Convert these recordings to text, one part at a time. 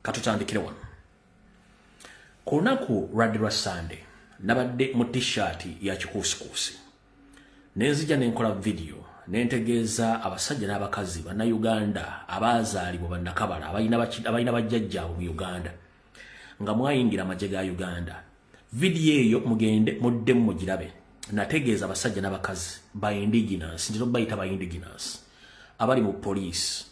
Katutandikire wano. Ku lunaku lwadde lwa Sunday nabadde mu t-shirt ya kikuusikuusi. Nenzija nenkola video nentegeeza abasajja n'abakazi bannayuganda abaazaalibwa bannakabala abalina bajjajjaabwe mu Uganda nga mwayingira amagye ga Uganda. Video eyo mugende muddemu mugirabe. Nategeeza abasajja n'abakazi ba indigenous, ndino bayita ba indigenous, abali mu police,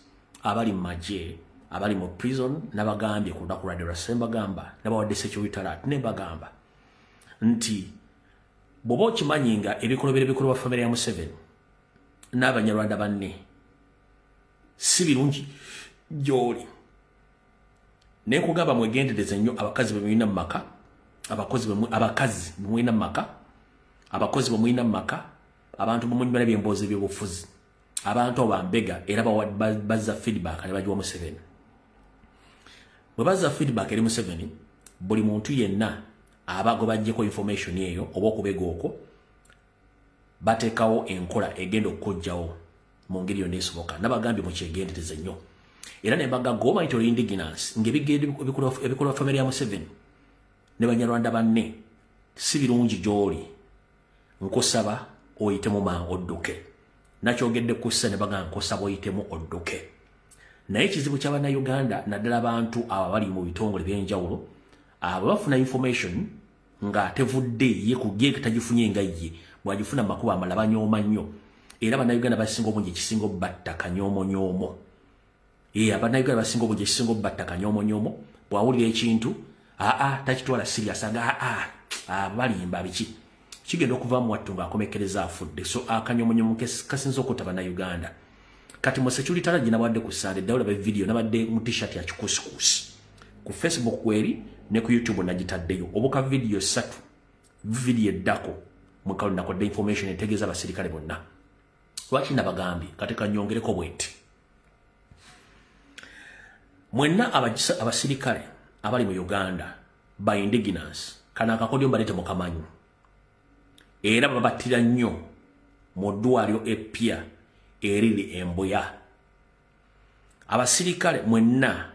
abali mu magye, abali mu prison, nabagambye ku lunaku lwadde lwa Sembagamba nabawadde security alert nebagamba nti bw'oba okimanyi nga ebikolobero bikulu bwa famire ya Museveni n'Abanyarwanda banne si birungi gy'oli, nekugamba mwegendereze nnyo abakazi be mulina mu maka, abakazi be mulina mu maka, abakozi be mulina mu maka, abantu bumunyumira by'emboozi by'obufuzi, abantu abambega era bazza feedback ne bagiwa Museveni. Bwe bazza feedback eri Museveni, buli muntu yenna abago bajjeko information eyo oba okubega okwo bateekawo enkola egenda okukojjawo mu ngeri yonna esoboka. Nabagambye mukyegendereze nnyo era ne mbaga g'omanyi toli indigenous ng'ebikolwa famire ya Museveni ne Banyarwanda banne si birungi gy'oli, nkusaba oyitemu odduke. Nakyogedde kussa ne baga nkusaba oyitemu odduke. Naye ekizibu ky'Abannayuganda naddala abantu abali mu bitongole by'enjawulo abo bafuna information nga tevudde ye kugye tagifunye nga ye bwagifuna makuba amala banyooma nnyo era Abannayuganda basinga obungi ekisinga obbatta kanyoomonyoomo. Abannayuganda basinga obungi ekisinga obbatta kanyoomonyoomo bw'awulira ekintu takitwala serious aga balimba biki kigenda okuvaamu wattu ng'akomekereza afudde. So akanyoomonyomo kasinza okutta Bannayuganda. Kati mu security alert nabadde ku Sunday dawula ba video nabadde mu t-shirt ya kikuusikuusi ku Facebook kweri ne ku YouTube nagitaddeyo obuka video 3 video eddako mukalu nakodde information etegeeza abasirikale bonna. Lwaki nabagambye kati kanyongereko bwenti mwenna abasirikale abali mu Uganda ba indigenous kana akakodyo mbalete mukamanyi era babattira nnyo mu ddwaliro eppya eriri Embuya. Abasirikale mwenna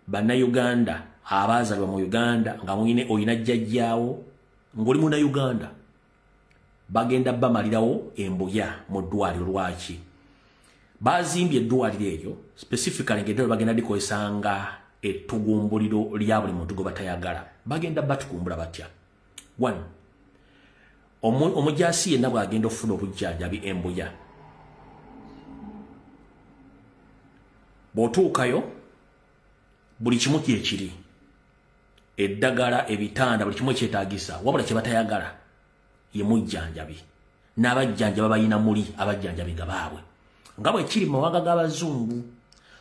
Bannayuganda abaazalibwa mu Uganda nga oyina jjajjaawo ng'oli Munnayuganda bagenda bamalirawo Embuya mu ddwaliro. Lwaki? Bazimbye eddwaliro eryo specifically ng'eddwaliro bagenda likozesanga ettugumbuliro lya buli muntu gwe batayagala. Bagenda batukumbula batya? 1. Omujaasi yenna bw'agenda okufuna obujjanjabi Embuya, bw'otuukayo buli kimu kyekiri, eddagala, ebitanda, buli kimu kyetaagisa, wabula kye batayagala ye mujjanjabi. N'abajjanjabi bayina muli abajjanjabi nga baabwe nga bwe kiri mu mawanga g'Abazungu.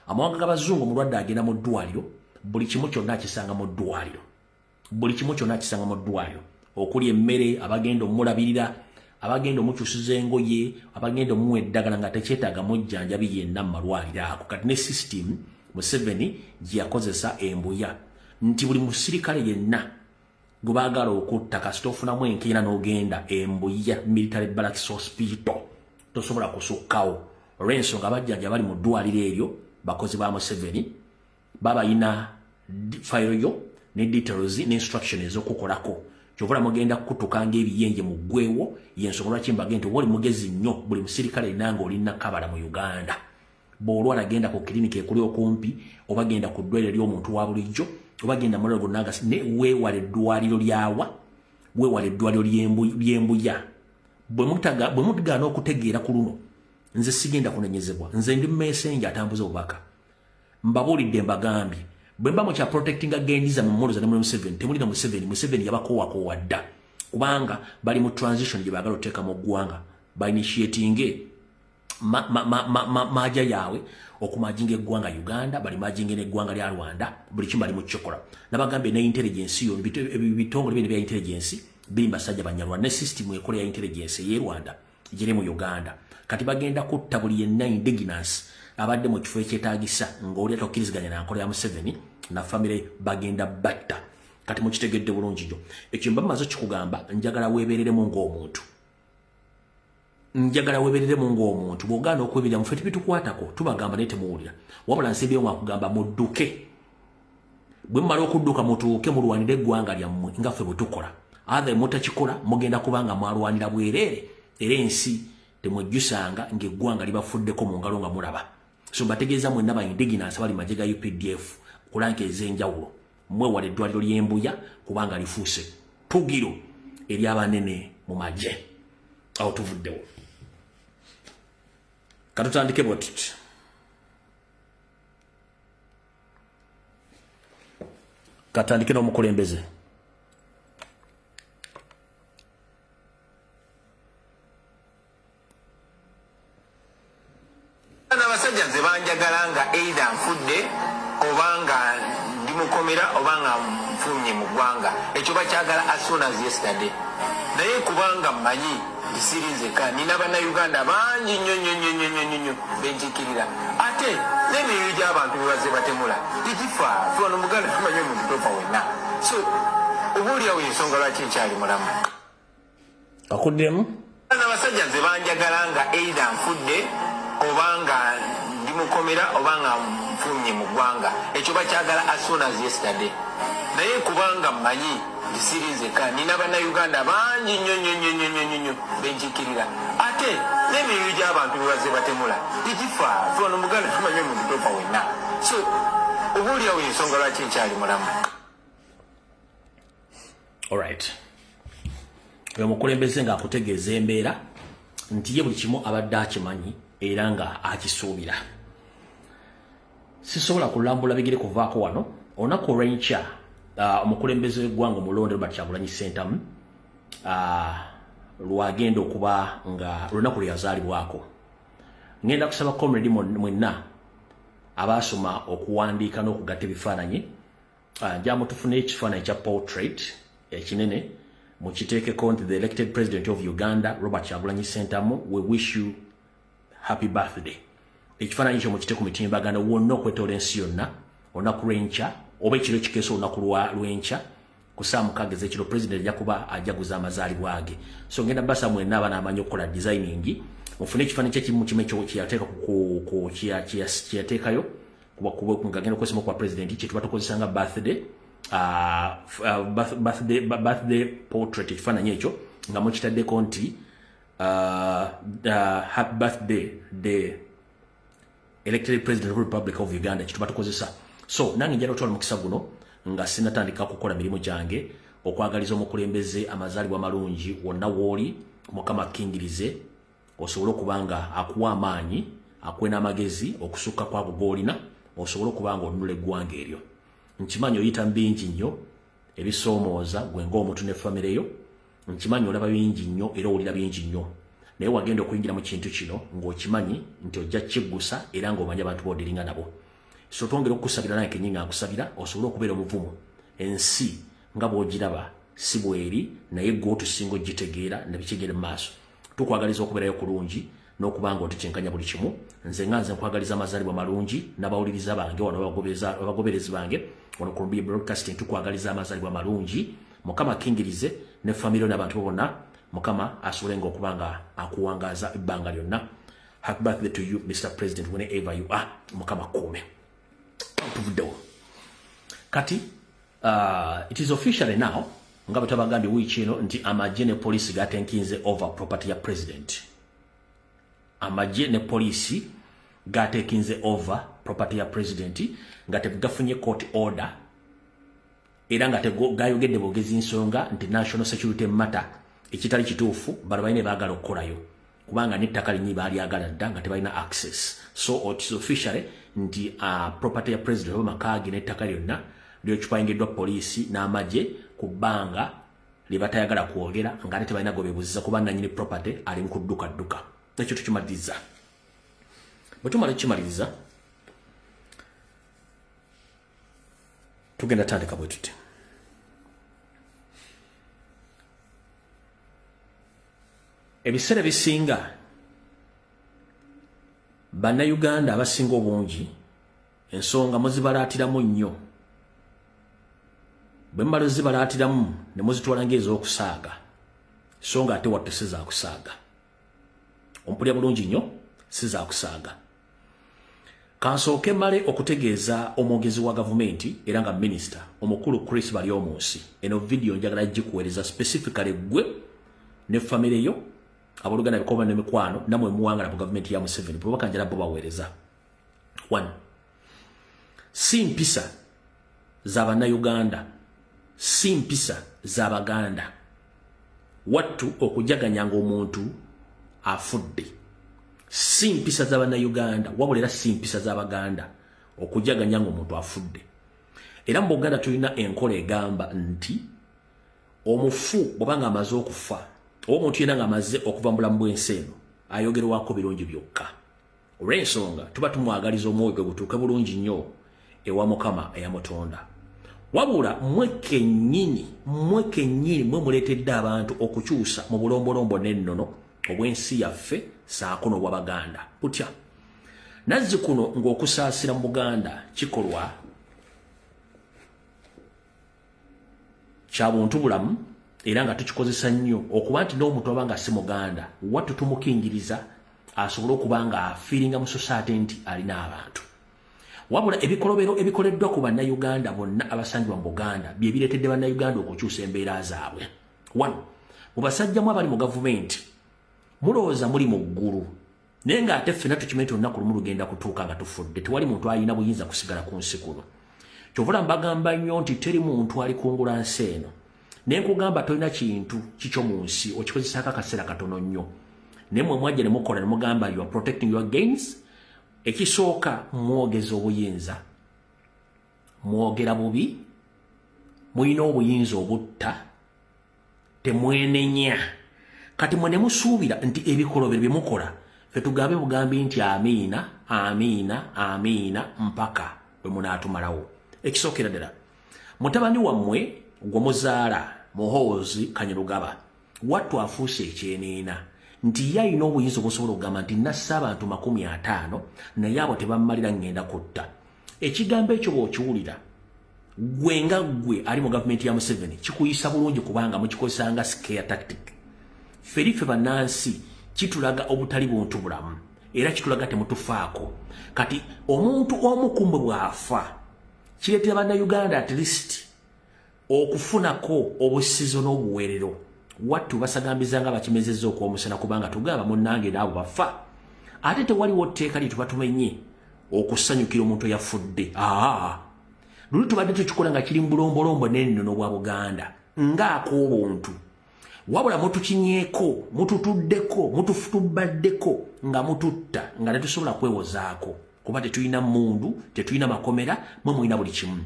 Amawanga g'Abazungu omulwadde agenda mu ddwaliro buli kimu kyonna akisanga mu ddwaliro, buli kimu kyonna akisanga mu ddwaliro, okuli emmere, abagenda omulabirira, abagenda omukyusiza engoye, abagenda omuwa eddagala nga tekyetaaga mujjanjabi yenna mu malwaliro ago. Kati ne system Museveni gye yakozesa Embuya nti buli musirikale yenna gwe baagala okutta kasita ofunamu enkeera n'ogenda Embuya Military Barracks Hospital tosobola kusukkawo olw'ensonga abajjanja bali mu ddwaliro eryo bakozi ba Museveni babayina fayiro yo ne details ne instruction ez'okukolako. Kyovula mugenda kutukanga ebiyenje mu ggwewo y'ensonga lwaki mbage nti wali mugezi nnyo buli musirikale nanga oli Nakabala mu Uganda. Bw'olwala agenda ku kiriniki ekuli okumpi oba genda ku ddwaliro ly'omuntu wa bulijjo oba genda mu lwaliro nanga ne weewale eddwaliro lyawa, weewale eddwaliro ly'Embuya. Bwe mugaana okutegeera ku luno nze sigenda kunenyezebwa, nze ndi messenger atambuza obubaka. Mbabuulidde mbagambye bwe mba mukya protecting against mu mmoloza ne Museveni temulina Museveni yabakoowa dda kubanga bali mu transition gye baagala oteeka mu ggwanga ba initiating maaja yaabwe okumajinga eggwanga Uganda, bali majinga n'eggwanga lya Rwanda, buli kimu bali mu kikola. Nabagambye ne intelligence yo bitongole bino bya intelligence biri basajja Banyarwanda ne system ekola ya intelligence y'e Rwanda giri mu Uganda. Kati bagenda kutta buli yenna indigenous abadde mu kifo ekyetaagisa ng'oli atokkiriziganya na nkola ya Museveni na famire bagenda batta. Kati mukitegedde bulungi nnyo ekyo mba maze kikugamba. Njagala weebereremu ng'omuntu, njagala weebereremu ng'omuntu. Bw'ogaana okweberera mu ffe tubitukwatako tubagamba naye temuwulira, wabula nsembyeyo mwakugamba mudduke bwe mmala okudduka mutuuke mulwanire eggwanga lyammwe nga ffe bwe tukola athe mutakikola mugenda kubanga mwalwanira bwereere era ensi temwejjusanga ng'eggwanga libafuddeko mu ngalo nga mulaba so mbategeeza mwenna ba indigenous abali magye ga UPDF kulanka ez'enjawulo mwewala eddwaliro ly'embuya kubanga lifuuse tugiro ery'abanene mu magye awo tuvuddewo katutandike bwe tuti katandike n'omukulembeze abasajja nze banjagala nga either nfudde obanga ndimukomera obanga nfunye mu ggwanga ekyo bakyagala as soon as yesterday naye kubanga mmanyi isirinzeka nina bannayuganda bangi nnyo benjikirira ate n'emirimu gy'abantu bebaze batemula tegifa fona omuganda tumanyi omuntu tofa wenna so obuulirawo ensonga lwaki nkyali mulamu akuddemu abasajja nze banjagala nga either nfudde obanga ndimukomera obanga nfunye mu ggwanga ekyo bakyagala as soon as yesterday naye kubanga mmanyi isirinzeka nina bannayuganda bangi nnyo benjikirira ate n'emirimu gy'abantu bebaze batemula tegifa fona omuganda tumanyi omuntu tofa wenna so obuulirawo ensonga lwaki nkyali mulamu alright oyo mukulembeze ng'akutegeeza embeera nti ye buli kimu abadde akimanyi era nga akisuubira sisobola kulambula bigere kuvaako wano olunaku olw'enkya omukulembeze w'eggwanga omulonde Robert Kyagulanyi Ssentamu lwagenda okuba nga lunaku lwe yazaalibwako ngenda kusaba comrade mwenna abaasoma okuwandiika n'okugatta ebifaananyi njamu tufuneyo ekifaananyi kya portrait ekinene mukiteekeko nti the elected president of Uganda Robert Kyagulanyi Ssentamu we wish you happy birthday ekifaananyi ekyo mukite ku mitimbagano wonna okwetoola ensi yonna olunaku lw'enkya oba ekiro ekikeesa olunaku lw'enkya ku saa 6 ekiro president ajja kuba ajaguza amazaalibwa ge so ngenda basa mwenna abana amanyi okukola designing mufune ekifaananyi kyekimu kimu ekyo kyeyateekayo nga agenda okwesema kwa president kyetuba tukozesa nga birthday portrait ekifaananyi ekyo nga mukitaddeko nti happy birthday the elected president of the Republic of Uganda kituba tukozesa so nange njala otwala mukisa guno nga sinatandika kukola mirimu gyange okwagaliza omukulembeze amazaalibwa malungi wonna wooli mukama akkingirize osobola okubanga akuwa amaanyi akuwe n'amagezi okusukka kwago goolina osobola okubanga onunula eggwanga eryo nkimanyi oyita bingi nnyo ebisoomooza gwe ng'omuntu ne famire yo nkimanyi olaba bingi nnyo era owulira bingi nnyo naye wagenda okuyingira mu kintu kino ng'okimanyi nti ojja kiggusa era ng'omanyi abantu boodiringa nabo so twongera okukusabira nange kenyinga akusabira osobole okubeera omuvumu ensi nga bw'ogiraba si bweri naye gwe otusinga ogitegeera ne bikigenda mu maaso tukwagaliza okubeerayo kulungi n'okubanga otukyenkanya buli kimu nze nga nze nkwagaliza amazaalibwa malungi n'abawuliriza bange wano abagoberezi bange wano ku Rubiye Broadcasting tukwagaliza amazaalibwa malungi mukama akkingirize ne famire n'abantu bonna mukama asobole ng'okubanga akuwangaaza ebbanga lyonna happy birthday to you Mr. President whenever you are mukama kuume tuvuddewo kati it is officially now nga bwe tabagambye wiiki eno nti amagye ne poliisi gatenkinze over property ya president amagye ne poliisi gatekinze over property ya president nga tegafunye court order era nga gayogedde bwogezi nsonga nti national security matter ekitali kituufu bano balina baagala okukolayo kubanga n'ettaka linyi balyagala dda nga tebalina access so it is officially nti property ya president oba makaagi n'ettaka lyonna lyokipayingiddwa poliisi n'amagye ku bbanga lye batayagala kwogera nga ate tebalina gwebeebuziza kuba nannyini property ali mu kuddukadduka ekyo tukimaliriza bwe tumala tukimaliriza tugenda tandika bwe tuti ebiseera bisinga bannayuganda abasinga obungi ensonga muzibalaatiramu nnyo bwe mmala zibalaatiramu ne muzitwala ng'ez'okusaaga so nga ate watte si zaakusaaga ompulya bulungi nnyo si zaakusaaga Kansooke male okutegeeza omwogezi wa gavumenti era nga minister omukulu Chris Baryomunsi. Eno video njagala gikuweereza specifically gwe ne family yo abolugana bikoma ne mikwano namwe muwangala ku gavumenti ya Museveni bwebaka njala bo baweereza. 1. Si mpisa za bannayuganda, si mpisa za baganda wattu okujaganyanga omuntu afudde. Si mpisa za bannayuganda wabulera si mpisa za baganda okujaganyanga omuntu afudde. Era mu Buganda tulina enkola egamba nti omufu bw'obanga amaze okufa oba omuntu yenna ng'amaze okuva mu bulamu bw'ensi eno ayogerwako birungi byokka. Olw'ensonga tuba tumwagaliza omwoyo gwe gutuuke bulungi nnyo ewa Mukama eyamutonda. Wabula mwe kennyini mwe muleetedde abantu okukyusa mu bulombolombo n'ennono obw'ensi yaffe saako n'obw'Abaganda. Butya nazzi kuno ng'okusaasira mu Buganda kikolwa kya buntu bulamu era nga tukikozesa nnyo okuba nti n'omuntu abanga si Muganda wattu tumukingiriza asobole okuba nga afiiringa mu society nti alina abantu. Wabula ebikolobero ebikoleddwa ku bannayuganda bonna abasangibwa mu Buganda bye bireetedde bannayuganda okukyusa embeera zaabwe. 1. Mu basajjamu abali mu gavumenti mulowooza muli mu ggulu naye ng'ate ffenna tukimanyi olunaku lumu lugenda kutuuka nga tufudde tewali muntu alina buyinza kusigala ku nsi kuno. Kyovula mbagamba nnyo nti teri muntu ali kungula nsi eno naye nkugamba tolina kintu kikyo mu nsi okikozesaako akaseera katono nnyo naye mwe mwajja ne mukola ne mugamba you are protecting your gains. Ekisooka mwogeza obuyinza mwogera bubi mulina obuyinza obutta temwenenya kati mwe ne musuubira nti ebikolobero bye mukola ffe tugambe bugambi nti amiina amiina amiina mpaka bwe munaatumalawo. Ekisookera ddala mutabani wammwe gwe muzaala Muhoozi Kanyarugaba wattu afuuse ekyeneena nti ye alina obuyinza obusobola okugamba nti nassa abantu 50 naye abo tebammalira ngenda kutta. Ekigambo ekyo bw'okiwulira gwe nga gwe ali mu gavumenti ya Museveni kikuyisa bulungi kubanga mukikozesa nga scare tactic. Ffe bannansi kitulaga obutali buntu bulamu era kitulaga temutufaako. Kati omuntu omu kumbe bw'afa kireetera bannayuganda at least okufunako obusizo n'obuweerero. Wattu basagambiza nga bakimezezza okwomusana kubanga tugamba munnange n'abo bafa ate tewaliwo tteeka lye tuba tumenye okusanyukira omuntu eyafudde. Luli tubadde tukikola nga kiri mu bulombolombo n'ennono bwa Buganda ng'ak'obuntu wabula mutukinyeeko mututuddeko mutubaddeko nga mututta nga tetusobola kwewozaako kuba tetulina mmundu tetulina makomera mwe mulina buli kimu.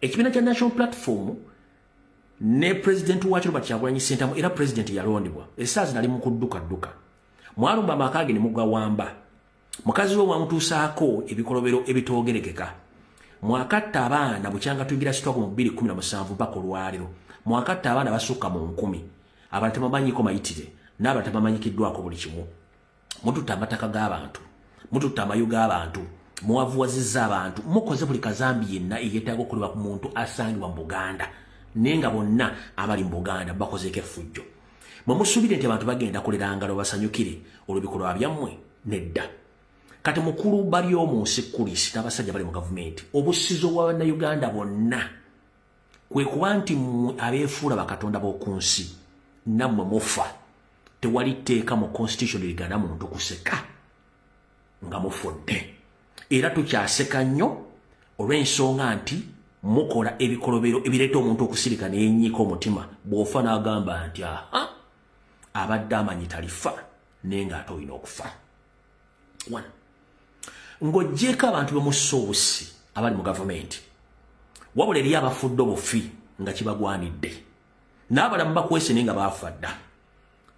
Ekibiina kya National Platform ne president wacho Robert Kyagulanyi Ssentamu era president yalondebwa essaazi nali mu kudduka mwalumba amaka ge ne mugawamba mukazi we wamutuusaako ebikolobero ebitoogerekeka mwakatta abaana bukyanga tuyingira sitoko mu 2017 mpaka olwaliro mwakatta abaana basukka mu 1000 abantu temamanyiko mayitire n'abantu temamanyikiddwako buli kimu mututta amataka g'abantu mututta amayu g'abantu muwavuwazizza abantu mukoze buli kazambi yenna eyeetaaga okuleba ku muntu asangibwa mu Buganda nenga bonna abali mu Buganda bakozeeko effujjo. Mwe musuubire nti abantu bagenda kulera ngalo basanyukire olw'ebikolwa byammwe nedda. Kati mukulu Baryomunsi Chris n'abasajja bali mu gavumenti obusizo bwa bannayuganda bonna kwe kuba nti abeefuula bakatonda b'oku nsi nammwe mufa tewali tteeka mu constitution ligana muntu kuseka nga mufudde era tukyaseka nnyo olw'ensonga nti mukola ebikolobero ebireeta omuntu okusirika n'enyiika omutima bw'ofa n'agamba nti abadde amanyi talifa naye ng'ate olina okufa. 1. Ng'oggyeko abantu bemussa obusi abali mu gavumenti wabula eriyo abafudde obufi nga kibagwanidde n'abalamu bakwese naye nga baafa dda.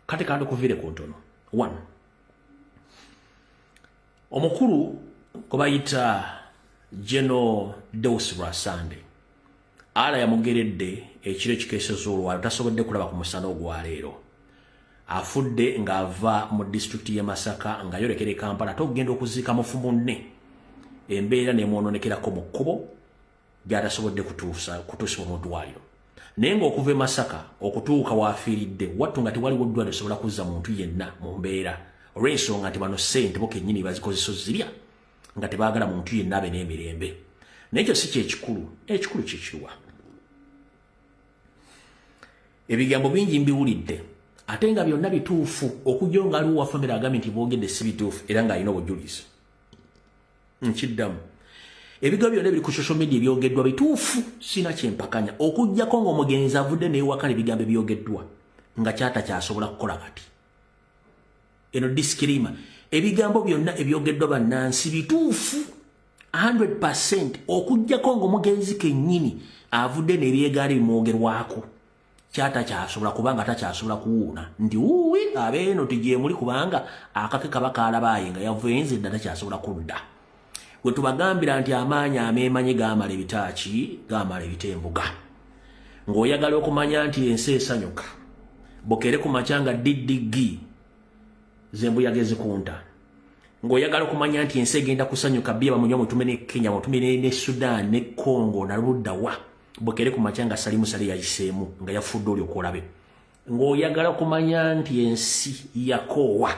Kati kandi okuviire ku ntono. 1. Omukulu gwe bayita General Deus Rasande ala yamugeredde ekiro ekikeeseza olwaliro tasobodde kulaba ku musana ogwaleero afudde ng'ava mu disitulikiti y'e Masaka nga yolekera e Kampala togenda okuziika mufu munne embeera nemwononekerako mu kkubo gy'atasobodde kutuusibwa mu ddwaliro naye ng'okuva e Masaka okutuuka waafiiridde wattu nga tewaliwo ddwaliro esobola kuzza muntu yenna mu mbeera olw'ensonga nti bano ssente bo kennyini bazikozesa zirya nga tebaagala muntu yenna abe n'emirembe. Naye ekyo si kyekikulu, ekikulu kyekiwa. Ebigambo bingi mbiwulidde ate nga byonna bituufu okujja nga aliwo wa famire agambye nti boogedde si bituufu era ng'alina obujulizi. Nkiddamu. Ebigambo byonna biri ku social media ebyogeddwa bituufu sina kyempakanya okujjako ng'omugenzi avudde n'ewakana ebigambo ebyogeddwa nga kyata kyasobola kukola kati. Eno disclaimer, ebigambo byonna ebyogeddwa bannansi bituufu 100% okujjako ng'omugenzi kennyini avudde n'ebyegaali bimwogerwako. Kyata kyasobola kubanga takyasobola kuwuuna nti wuuwi abeeno tigyemuli kubanga akake kaba kaalabaaye nga yavenze ddala kyasobola kudda. Bwe tubagambira nti amaanyi ameemanyi gaamala ebitaaki gaamala ebitembuga. Ng'oyagala okumanya nti ensi esanyuka bokere ku makya nga diddigi zembuyaga ezikunta. Ng'oyagala okumanya nti ensi egenda kusanyuka bye bamunywa mutume ne Kenya mutume ne Sudan ne Congo na luddawa bokere ku makya nga Salimu Sale yayiseemu nga yafudde oli okolabe. Ng'oyagala okumanya nti ensi yakoowa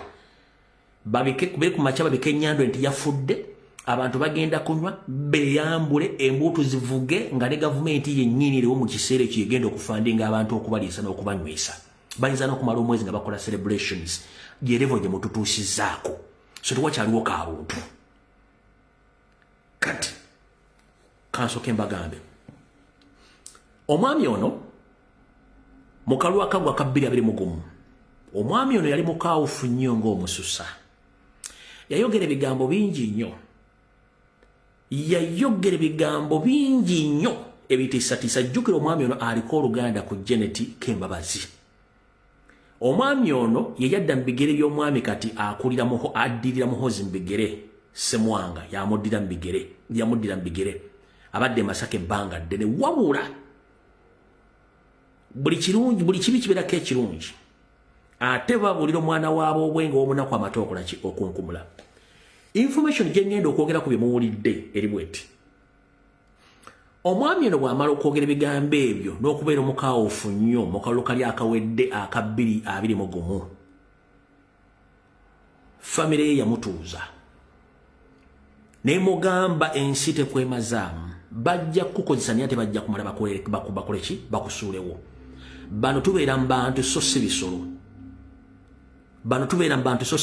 bebe ku makya babike ennyando nti yafudde abantu bagenda kunywa beyambule embuutu zivuge nga ne gavumenti yennyini eriwo mu kiseera ekyo egenda okufandinga abantu okubaliisa n'okubanywesa. Bayinza n'okumala omwezi nga bakola celebrations gyerevo gye mututuusizzaako. So tewakyaliwo kaabuntu. Kati kansooke mbagambe omwami ono mu kalulu akagwa ka 2021 omwami ono yali mukaawufu nnyo ng'omususa. Yayogera ebigambo bingi nnyo. Yayogera ebigambo bingi nnyo ebitiisatiisa. Jjukira omwami ono aliko oluganda ku Janet Kembabazi. Omwami ono ye yadda mu bigere by'omwami kati addirira Muhoozi mu bigere Ssemwanga yamuddira mu bigere abadde Masaka ebbanga ddene wabula buli kibi kibeerako ekirungi ate babulira omwana waabo obwenge w'omunaku amata okolaki okunkumula. Information gye ngenda okwogera ku bye muwulidde eri bweti. Omwami ono bw'amala okwogera ebigambo ebyo n'okubeera omukaawufu nnyo mu kalulu kali akawedde aka 2021 famire ye yamutuuza n'emugamba ensi tekwemazaamu bajja kukozesa naye ate bajja kumala bakole ki bakusuulewo. Bano tubeera mu bantu so si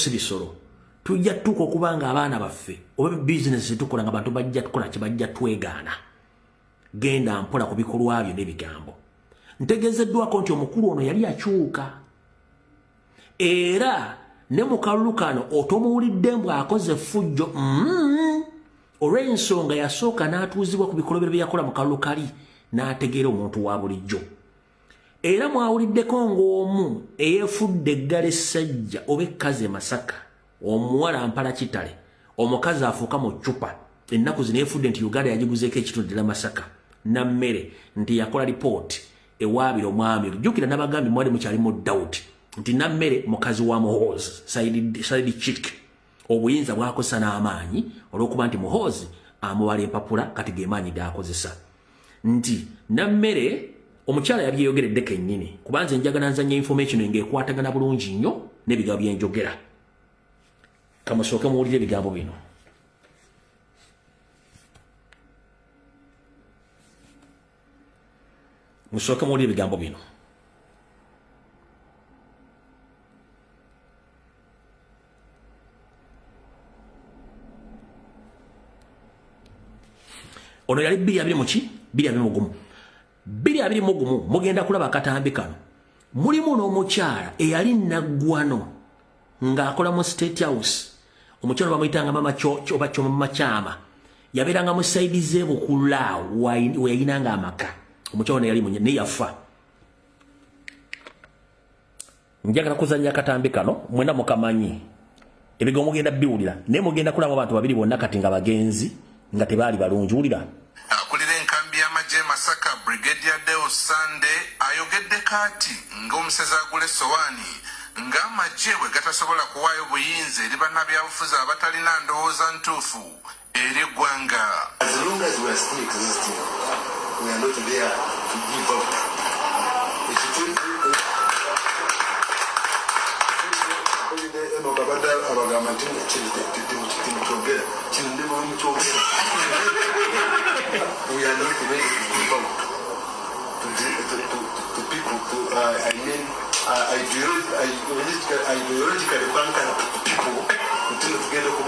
bisolo. Tujja tuuka okubanga abaana baffe oba bizinesi tukola nga bantu bajja tukola kye bajja twegaana. Genda mpola ku bikolwa byo n'ebigambo. Ntegeezeddwako nti omukulu ono yali akyuka era ne mu kalulu kano otomuwulidde mbw akoze effujjo olw'ensonga yasooka n'atuuzibwa ku bikolwa bye yakola mu kalulu kali n'ategeera omuntu wa bulijjo. Era mwawuliddeko ng'omu eyeefudde eggala essajja oba ekkazi e Masaka omuwala mpala kitale omukazi afuuka mu ccupa ennaku zino efudde nti Uganda yagiguzeeko ekitundu ddala Masaka na mmere nti yakola lipooti ewaabira omwami. Jjukira n'abagambi mwali mukyalimu Dawudi nti na mmere mukazi wa Muhoozi Saidi Chick obuyinza bwakosa n'amaanyi olw'okuba nti Muhoozi amuwala empapula kati ge maanyi g'akozesa. Nti na mmere omukyala yabyeyogeredde kennyini kuba nze njagala nzanya information ng'ekwatagana bulungi nnyo n'ebigambo bye njogera. Kamusooke muwulire ebigambo bino. Musooke muwulire ebigambo bino. Ono yali 2021 mugenda kulaba akatambi kano. Mulimu n'omukyala eyali naggwano ng'akola mu State House. Omukyala bamuyitanga mama oba Mama Kyama. Yabeeranga mu sayidi z'ebukula we yayinanga amaka. Omukyala ono yali naye yafa. Njagala kuzannya akatambi kano mwenda mukamanyi. Ebigambo mugenda biwulira naye mugenda kulaba abantu babiri bonna kati nga bagenzi nga tebaali balungi. Wulira. Akulira enkambi y'amagye Masaka Brigadier Deo Sande ayogedde kati ng'omusezi agula essowaani ng'amagye bwe gatasobola kuwaayo buyinza eri bannabyabufuzi abatalina ndowooza ntuufu eri eggwanga. As long as we are still existing, we are not there to give up. We are not ready to give out to people, I mean, ideologically banker people until together to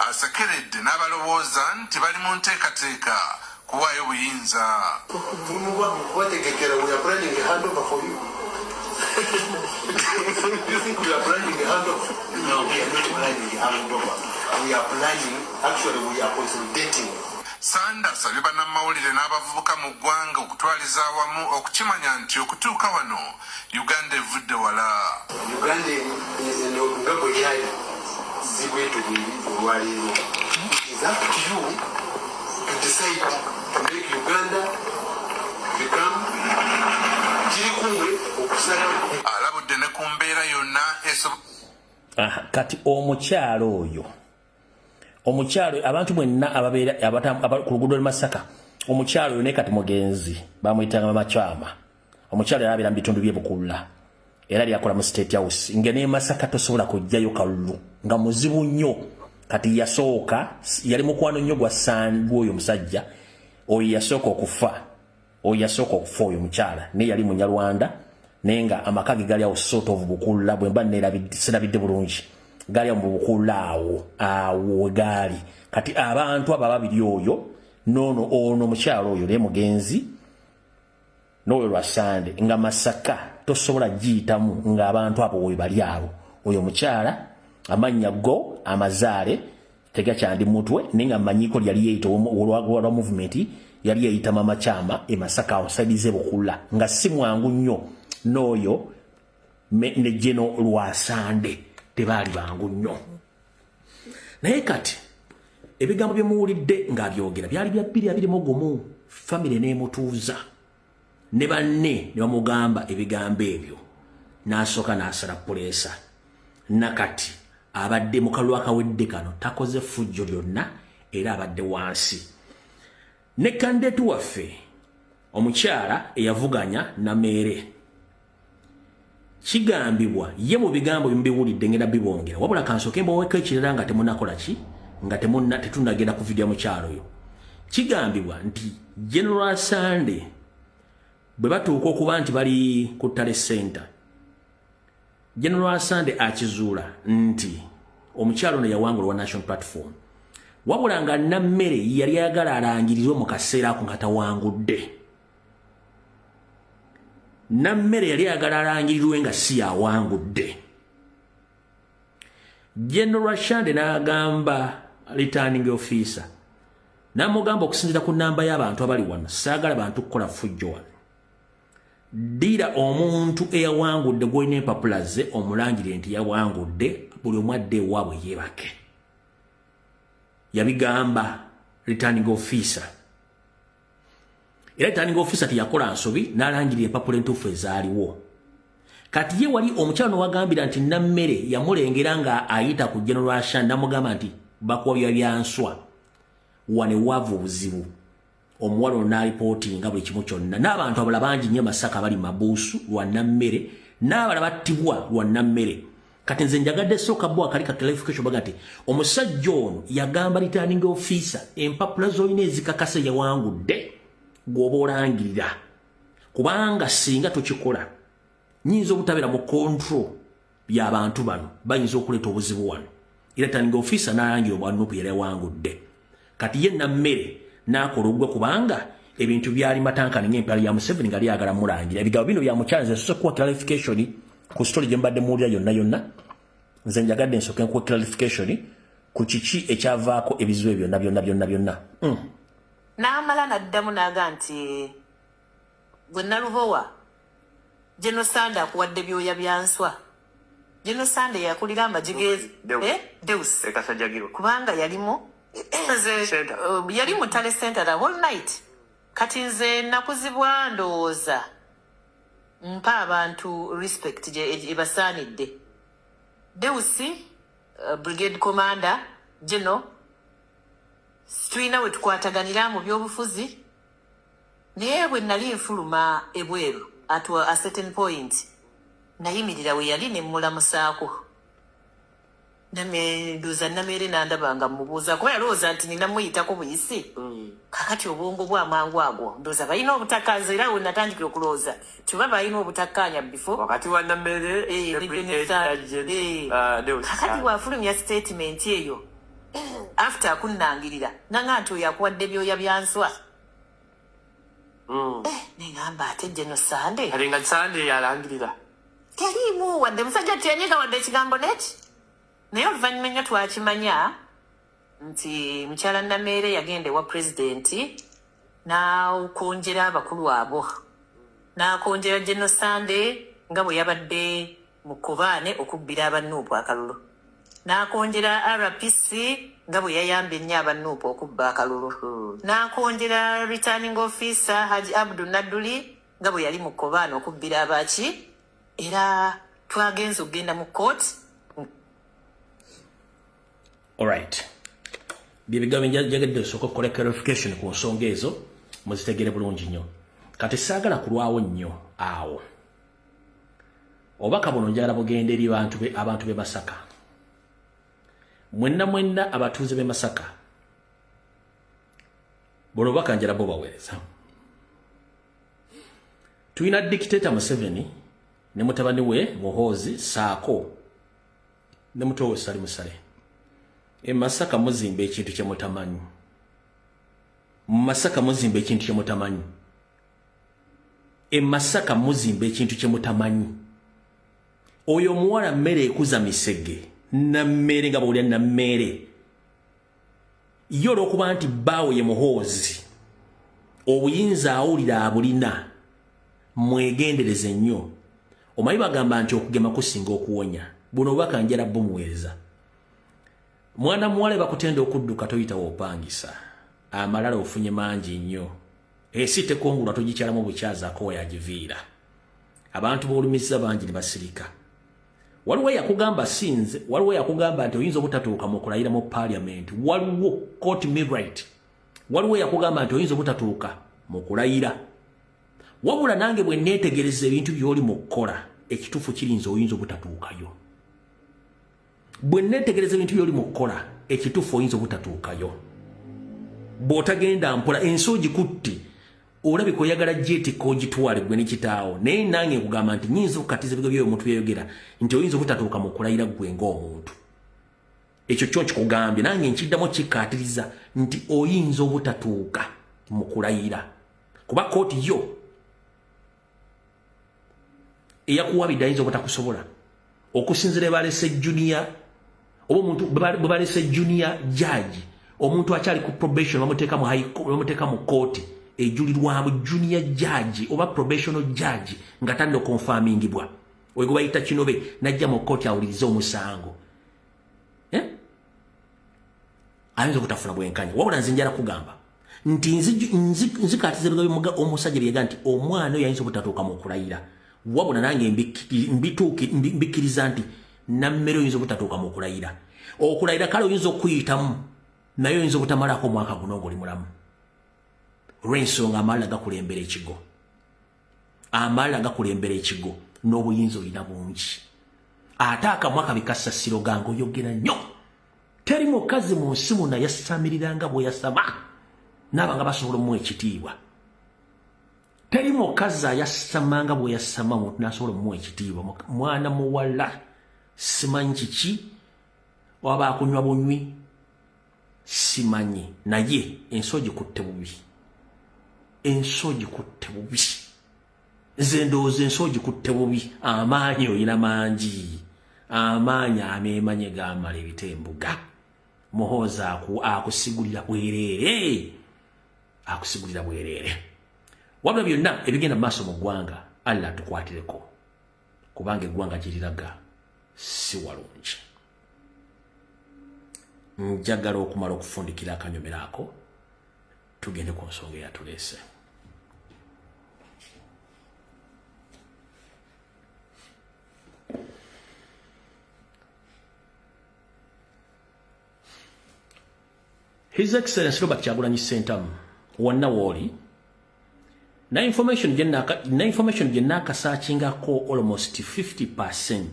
asekeredde n'abalowooza nti bali mu nteekateeka kuwaayo buyinza. We are planning a handover for you. You think we are planning a handover? No, we are not planning a handover. We are planning, actually we are consolidating. Sanda asabye bannamawulire n'abavubuka mu ggwanga okutwaliza awamu okukimanya nti okutuuka wano Uganda evudde wala. Uganda nga bwe yali zibwetubiri olwaleero. It's up to you to decide to make Uganda become kirikumwe okusala. Alabudde ne ku mbeera yonna kati omukyalo abantu mwenna ababeera ku luguudo lwe Masaka omukyalo oyo ne kati mugenzi bamuyitanga Makyama. Omukyalo yabeera mu bitundu by'Ebukulla era lyakola mu State House nga ne Masaka tosobola kujjayo kalulu nga muzibu nnyo. Kati yasooka yali mukwano nnyo gwa Sandu oyo musajja oyo yasooka okufa oyo mukyala ne yali Munyarwanda nenga amaka ge gali awo sort of Bukulla bwe mba sirabidde bulungi gali mu Bukulla awo gali. Kati abantu aba babiri oyo ono mukyalo oyo le mugenzi n'oyo lwa Sande nga Masaka tosobola giyitamu nga abantu abo we bali awo oyo mukyala amanya go amazaale tegakyandi mutwe nenga manyiko yali yeeyita olwa movement yali yeeyita Mama Kyama e Masaka osaidize Bukulla nga si mwangu nnyo n'oyo ne Jeno lwa Sande tebaali bangu nnyo. Naye kati ebigambo bye muwulidde ng'abyogera byali bya 221 family n'emutuuza ne banne ne bamugamba ebigambo ebyo n'asooka n'asala puleesa nakati abadde mu kalulu akawedde kano takoze fujjo lyonna era abadde wansi. Ne kandeetu waffe omukyala eyavuganya na Meere kigambibwa ye mu bigambo bimbiwulidde ngenda bibongera wabula kansooke mbaweko ekirala nga temunakola ki nga tetunagenda ku video mukyalo oyo. Kigambibwa nti General Sande bwe batuuka okuba nti bali ku Tale Center General Sande akizuula nti omukyalo ono yawangulwa National Platform wabula nga Nammere yali ayagala alangirirwe mu kaseera ako nga tawangudde. Nammere yali ayagala alangirirwe nga si yawangudde. General Sande n'agamba returning officer n'amugamba okusinziira ku nnamba y'abantu abali wano saagala bantu kukola fujjo wano. Dira omuntu eyawangudde gw'olina empapula ze omulangire nti yawangudde buli omu adde ewaabwe yeebake. Yabigamba returning officer. Era returning officer tiyakola nsobi n'alangirira empapula entuufu ezaaliwo. Kati ye wali omukyalo wagambira nti Nammere yamulengera nga ayita ku General Sande n'amugamba nti bakwabya byanswa wane waavu obuzibu. Omuwala ono n'alipootinga buli kimu kyonna n'abantu abala bangi nnyo Masaka bali mabuusu lwa Nammere n'abala battibwa lwa Nammere. Kati nze njagadde sooka bo akali ka clarification baga nti omusajja ono yagamba returning officer empapula z'olina ezikakase yawangudde gw'oba olangirira kubanga singa tukikola nyinza obutabeera mu control y'abantu bano bayinza okuleeta obuzibu wano. Era returning officer n'alangira obwanupu yali yawangudde. Kati ye Nammere n'akola ogwe kubanga ebintu byali matankani ng'empala ya Museveni nga lyagala mulangira. Ebigabo bino bya mukyala nze nsooka kuwa clarification ku story gye mbadde muwulira yonna nze njagadde nsooke nkuwa clarification ku kiki ekyavaako ebizibu ebyo byonna. N'amala n'addamu n'aga nti gwe Nalubowa General Sande akuwadde byoya byanswa. General Sande yakulira amagigezi Deus kubanga yalimu yali mu Tale Center the whole night. Kati nze nakuzibwa ndowooza mpa abantu respect gye ebasaanidde. Deusi brigade commander General tulina we tukwataganira mu byobufuzi naye bwe nali nfuluma ebweru at a certain point nayimirira we yali ne mmulamusaako nameduza namere nandabanga mubuuza kuba yalowooza nti nina muyitako buyisi kakati obwongo bwamangu agwo ndoza balina obutakkaanya era we natandikira okulowooza tiba balina obutakkaanya before wakati wa namere kakati wafulumya statement eyo after akunnangirira nanga nti oyo akuwadde byoya byanswa neŋamba ate General Sande alinga Sande yalangirira taliimu wadde musajja tiyanyika wadde ekigambo neki naye oluvannyuma nnyo twakimanya nti mukyala Namere yagenda ewa pulezidenti n'akonjera abakulu abo n'akonjera General Sande nga bwe yabadde mu Kobaane okubbira abannuupu akalulu n'akonjera RPC nga bwe yayamba ennyo abannuupu okubba akalulu n'akonjera returning officer Haji Abdul Naduli nga bwe yali mu Kobaane okubbira abaki era twagenza okugenda mu court. Alright. Bibigambo njagedde osooka okukola clarification ku nsonga ezo muzitegere bulungi nnyo. Kati saagala kulwawo nnyo awo. Obaka buno njagala bugende eri abantu be Masaka. Mwenna abatuuze be Masaka. Buno obaka njagala bo baweereza. Tuyina dictator Museveni ne mutabani we Muhoozi Saako ne muto we Sali Musale. Masaka muzimba ekintu kye mutamanyi. Masaka muzimba ekintu kye mutamanyi. Masaka muzimba ekintu kye mutamanyi. Oyo muwala mmere ekuza misege na mmere nga bawulira na mmere. Yo olw'okuba nti bbaawe ye Muhoozi obuyinza awulira abulina mwegendereze nnyo. Omanyi bagamba nti okugema kusinga okuwonya. Buno obubaka njala bumuweereza. Mwana muwale bakutenda okudduka toyita wopangisa. Amalala ofunye mangi nnyo. Esi tekongulwa togikyalamu bukyaza ko yagiviira. Abantu boolumiza bangi ne basirika. Waliwo yakugamba sinze, waliwo yakugamba nti oyinza obutatuuka mu kulayira mu parliament. Waliwo court me right. Waliwo yakugamba nti oyinza obutatuuka mu kulayira. Wabula nange bwe neetegereza ebintu by'oli mu kukola ekituufu kirinza oyinza obutatuukayo. Bwe neetegereza ebintu by'oli mu kukola ekituufu oyinza obutatuukayo. Bw'otagenda mpola ensi ogikutte olabika oyagala gyetikka ogitwale gwe n'ekitaawo naye nange nkugamba nti nyinza okukatiza ebigo by'oyo omuntu byeyogera nti oyinza obutatuuka mu kulayira gwe ng'omuntu. Ekyo kyo nkikugambye nange nkiddamu kikkaatiriza nti oyinza obutatuuka mu kulayira. Kuba kooti yo eyakuwabidde ayinza obutakusobola okusinzira balese junior oba omuntu bwe balese junior judge omuntu akyali ku probation bamuteeka mu kooti ejulirwamu junior judge oba probational judge nga tanno confirmingibwa wego bayita Kinobe najja mu kooti awuliriza omusango ayinza okutafuna bwenkanya. Wabula nze njala kugamba nti nzikatiza ebigambo omusajja byega nti omwana oyo ayinza obutatuuka mu kulayira. Wabula nange mbikiriza nti nammere oyinza obutatuuka mu kulayira. Okulayira kale oyinza okuyitamu naye oyinza obutamalako omwaka guno ng'oli mulamu. Olw'ensonga amalala gakulembera ekigo. Amalala gakulembera ekigo n'obuyinza olina bungi. Ate akamwaka bikassasiro gange oyogera nnyo. Teri mukazi mu nsi muno yasamiriranga bwe yasama n'abanga basobola omuwa ekitiibwa. Teri mukazi ayasamanga bwe yasama muntu n'asobola omuwa ekitiibwa. Mwana muwala simanyi kiki waba akunywa bunywi simanyi naye ensi ogikutte bubi. Ensi ogikutte bubi. Nze ndowooza ensi ogikutte bubi. Amaanyi oyina mangi. Amaanyi ameemanye gamala ebitembuga. Muhoozi akusigulira bwereere. Akusigulira bwereere. Wabula byonna ebigenda mu maaso mu ggwanga Allah tukwatireko. Kubanga eggwanga gyeriraga si walungi. Njagala okumala okufundikira akanyomero ako tugende ku nsonga eyatuleese. His Excellency Robert Kyagulanyi Ssentamu wonna woli na information jenaka searchinga ko almost 50%.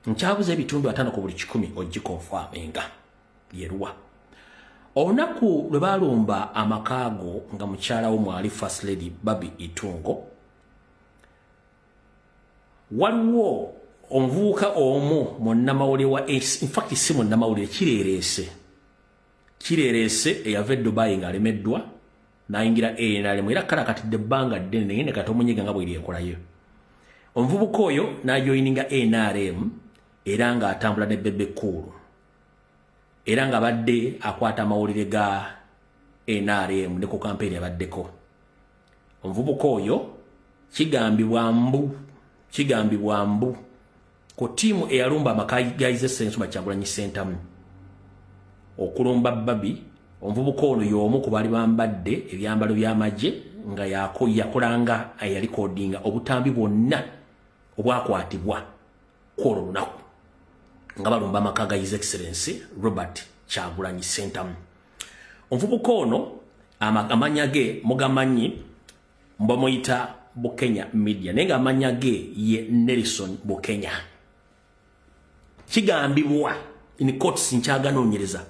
Nchabuze ebitundu 5 ku buli 10 ogikonfaminga yeruwa. Onaku lwe balumba amakago nga mukyala wo mwali First Lady Babi Itungo, waliwo omuvubuka omu munnamawulire wa in fact si munnamawulire kirerese eyava Dubai nga alemeddwa nayingira NRM era kalakatidde ebbanga ddene naye ne katomunyiga nga bw'eri ekolayo. Omuvubuka oyo n'ajoyininga NRM era nga atambula ne Bebe Cool era nga badde akwata amawulire ga NRM ne ku kampeni abaddeko. Omuvubuka oyo kigambibwa mbu ku tiimu eyalumba amakayize Ssentamu Kyagulanyi Ssentamu okulumba Babi. Omuvubuka ono y'omu ku bali bambadde ebyambalo by'amagye nga yakolanga eyalikodinga obutambi bwonna obwakwatibwa kwolwo lunaku nga balumba amaka ga His Excellency Robert Kyagulanyi Ssentamu. Omuvubuka ono amanya ge mugamanyi mbamuyita Bukenya Media naye nga amanya ge ye Nelson Bukenya. Kigambibwa in courts nkyaganoonyereza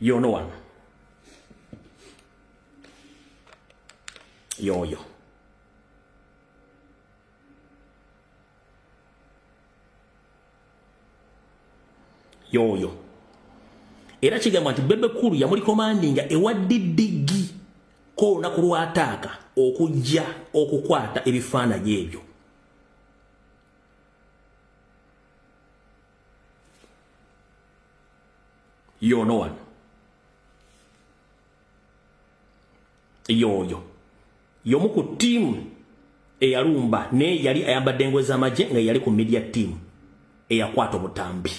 yono wano yoyo era kigamba nti Bebe Cool yamuli komandinga ewaddidigi ko olunaku lwataaka okujja okukwata ebifaananyi ebyo. Yono wano yomu ku tiimu eyalumba ne yali ayambadde engoye z'amagye nga yali ku media team eyakwata obutambi.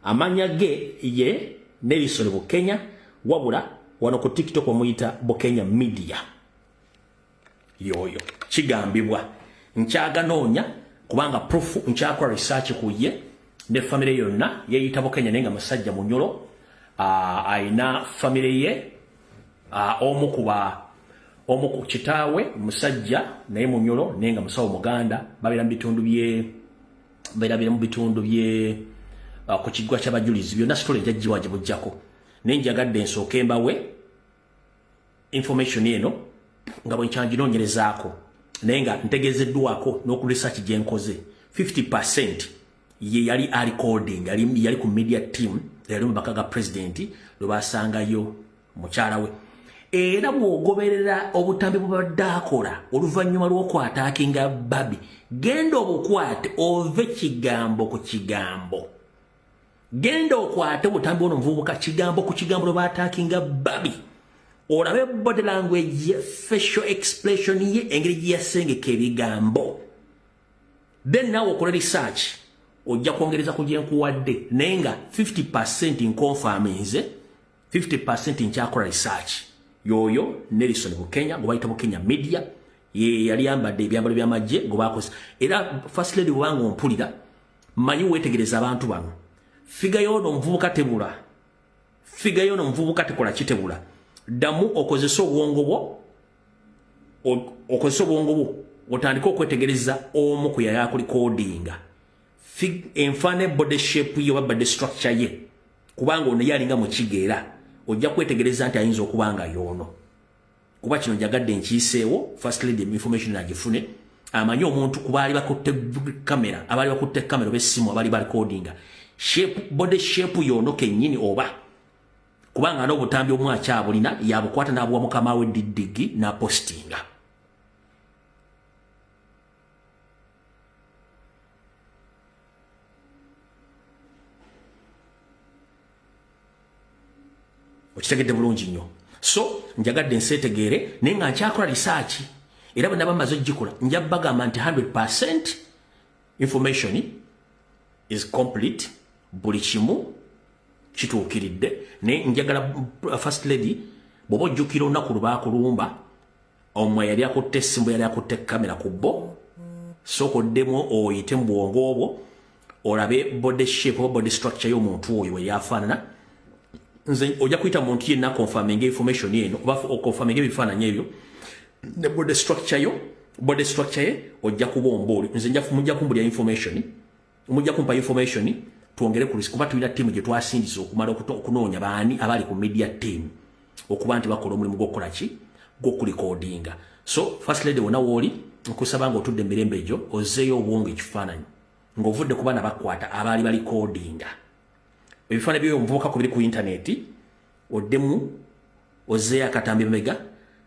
Amanya ge ye Nelson Bukenya wabula wano ku TikTok omuyita Bukenya Media. Yoyo kigambibwa nkyaganoonya kubanga proof nkyakora research ku ye ne family yonna yeyita Bukenya nenga musajja munyolo aina family ye omu ku kitaawe musajja naye munyolo nenga musawo muganda babira mu bitundu bye ku kigwa ky'abajulizi byonna story jajjiwaje bujjako nenjagadde nsooke mbawe information eno nga bwe nkyanginonyerezaako naye nga ntegezeddwako n'oku research gye nkoze 50% ye yali recording yali ku media team yali mu bakaga president lwe basangayo mukyala we. Era bw'ogoberera obutambi bw'obadde akola oluvannyuma lw'okwataakinga Babi, genda obukwate ove kigambo ku kigambo. Genda okwate obutambi ono muvubuka kigambo ku kigambo lwe baataakinga Babi. Olabe body language ye, facial expression ye, engeri gye yasengeka ebigambo. Then nawe okola research ojja kwongereza ku gye nkuwadde naye nga 50% nkonfaminze 50% nkyakola research. Yoyo Nelson Bukenya gwe Bukenya Media ye yali yambadde ebyambalo by'amagye gwe bakoze. Era First Lady wangu mpulira manyi wetegereza abantu bano. Figa yono mvubuka tebula. Figa yono mvubuka tekola kitebula. Damu okozesa obwongo bwo otandika okwetegereza omu ku yali akulikodinga. Enfane body shape yo body structure ye kubanga ono yalinga mu kigeera ojja kwetegereza nti ayinza okubanga yono kuba kino njagadde nkiiseewo First Lady information agifune amanyi omuntu kubaali bakutte kamera abali bakutte kamera b'essimu abali balikodinga shape body shape yono kennyini oba kubanga n'obutambi omwakyabulina yabukwata n'abuwa mukama we diddigi na postinga. Okitegedde bulungi nnyo. So njagadde nseetegeere naye nga nkyakola research era bwe naba mmaze ogikola nja bagamba nti 100% information is complete, buli kimu kituukiridde. Naye njagala First Lady bw'oba ojjukira olunaku lwe baakulumba omwe yali akutte essimbu yali akutte kamera ku bbo sooka oddemu oyite mu bwongo obwo olabe body shape oba body structure y'omuntu oyo we yafaanana nze ojja kuyita muntu yenna confirming information eno oba confirming ebifaananyi ebyo ne body structure ye ojja kuba ombooli nze mujja kumbulya information mujja kumpa information tuongere ku kuba tulina tiimu gye twasindisa okumala okunoonya baani abali ku media team okuba nti bakola omulimu gw'okukola ki gw'okulikodinga. So first lady wona wooli nkusaba nga otudde emirembe egyo ozzeeyo obwongo ekifaananyi ng'ovudde ku baana bakwata abaali balikodinga ebifaananyi by'oyo omuvubuka ku biri ku intaneti oddemu ozzeeyo akatambi mega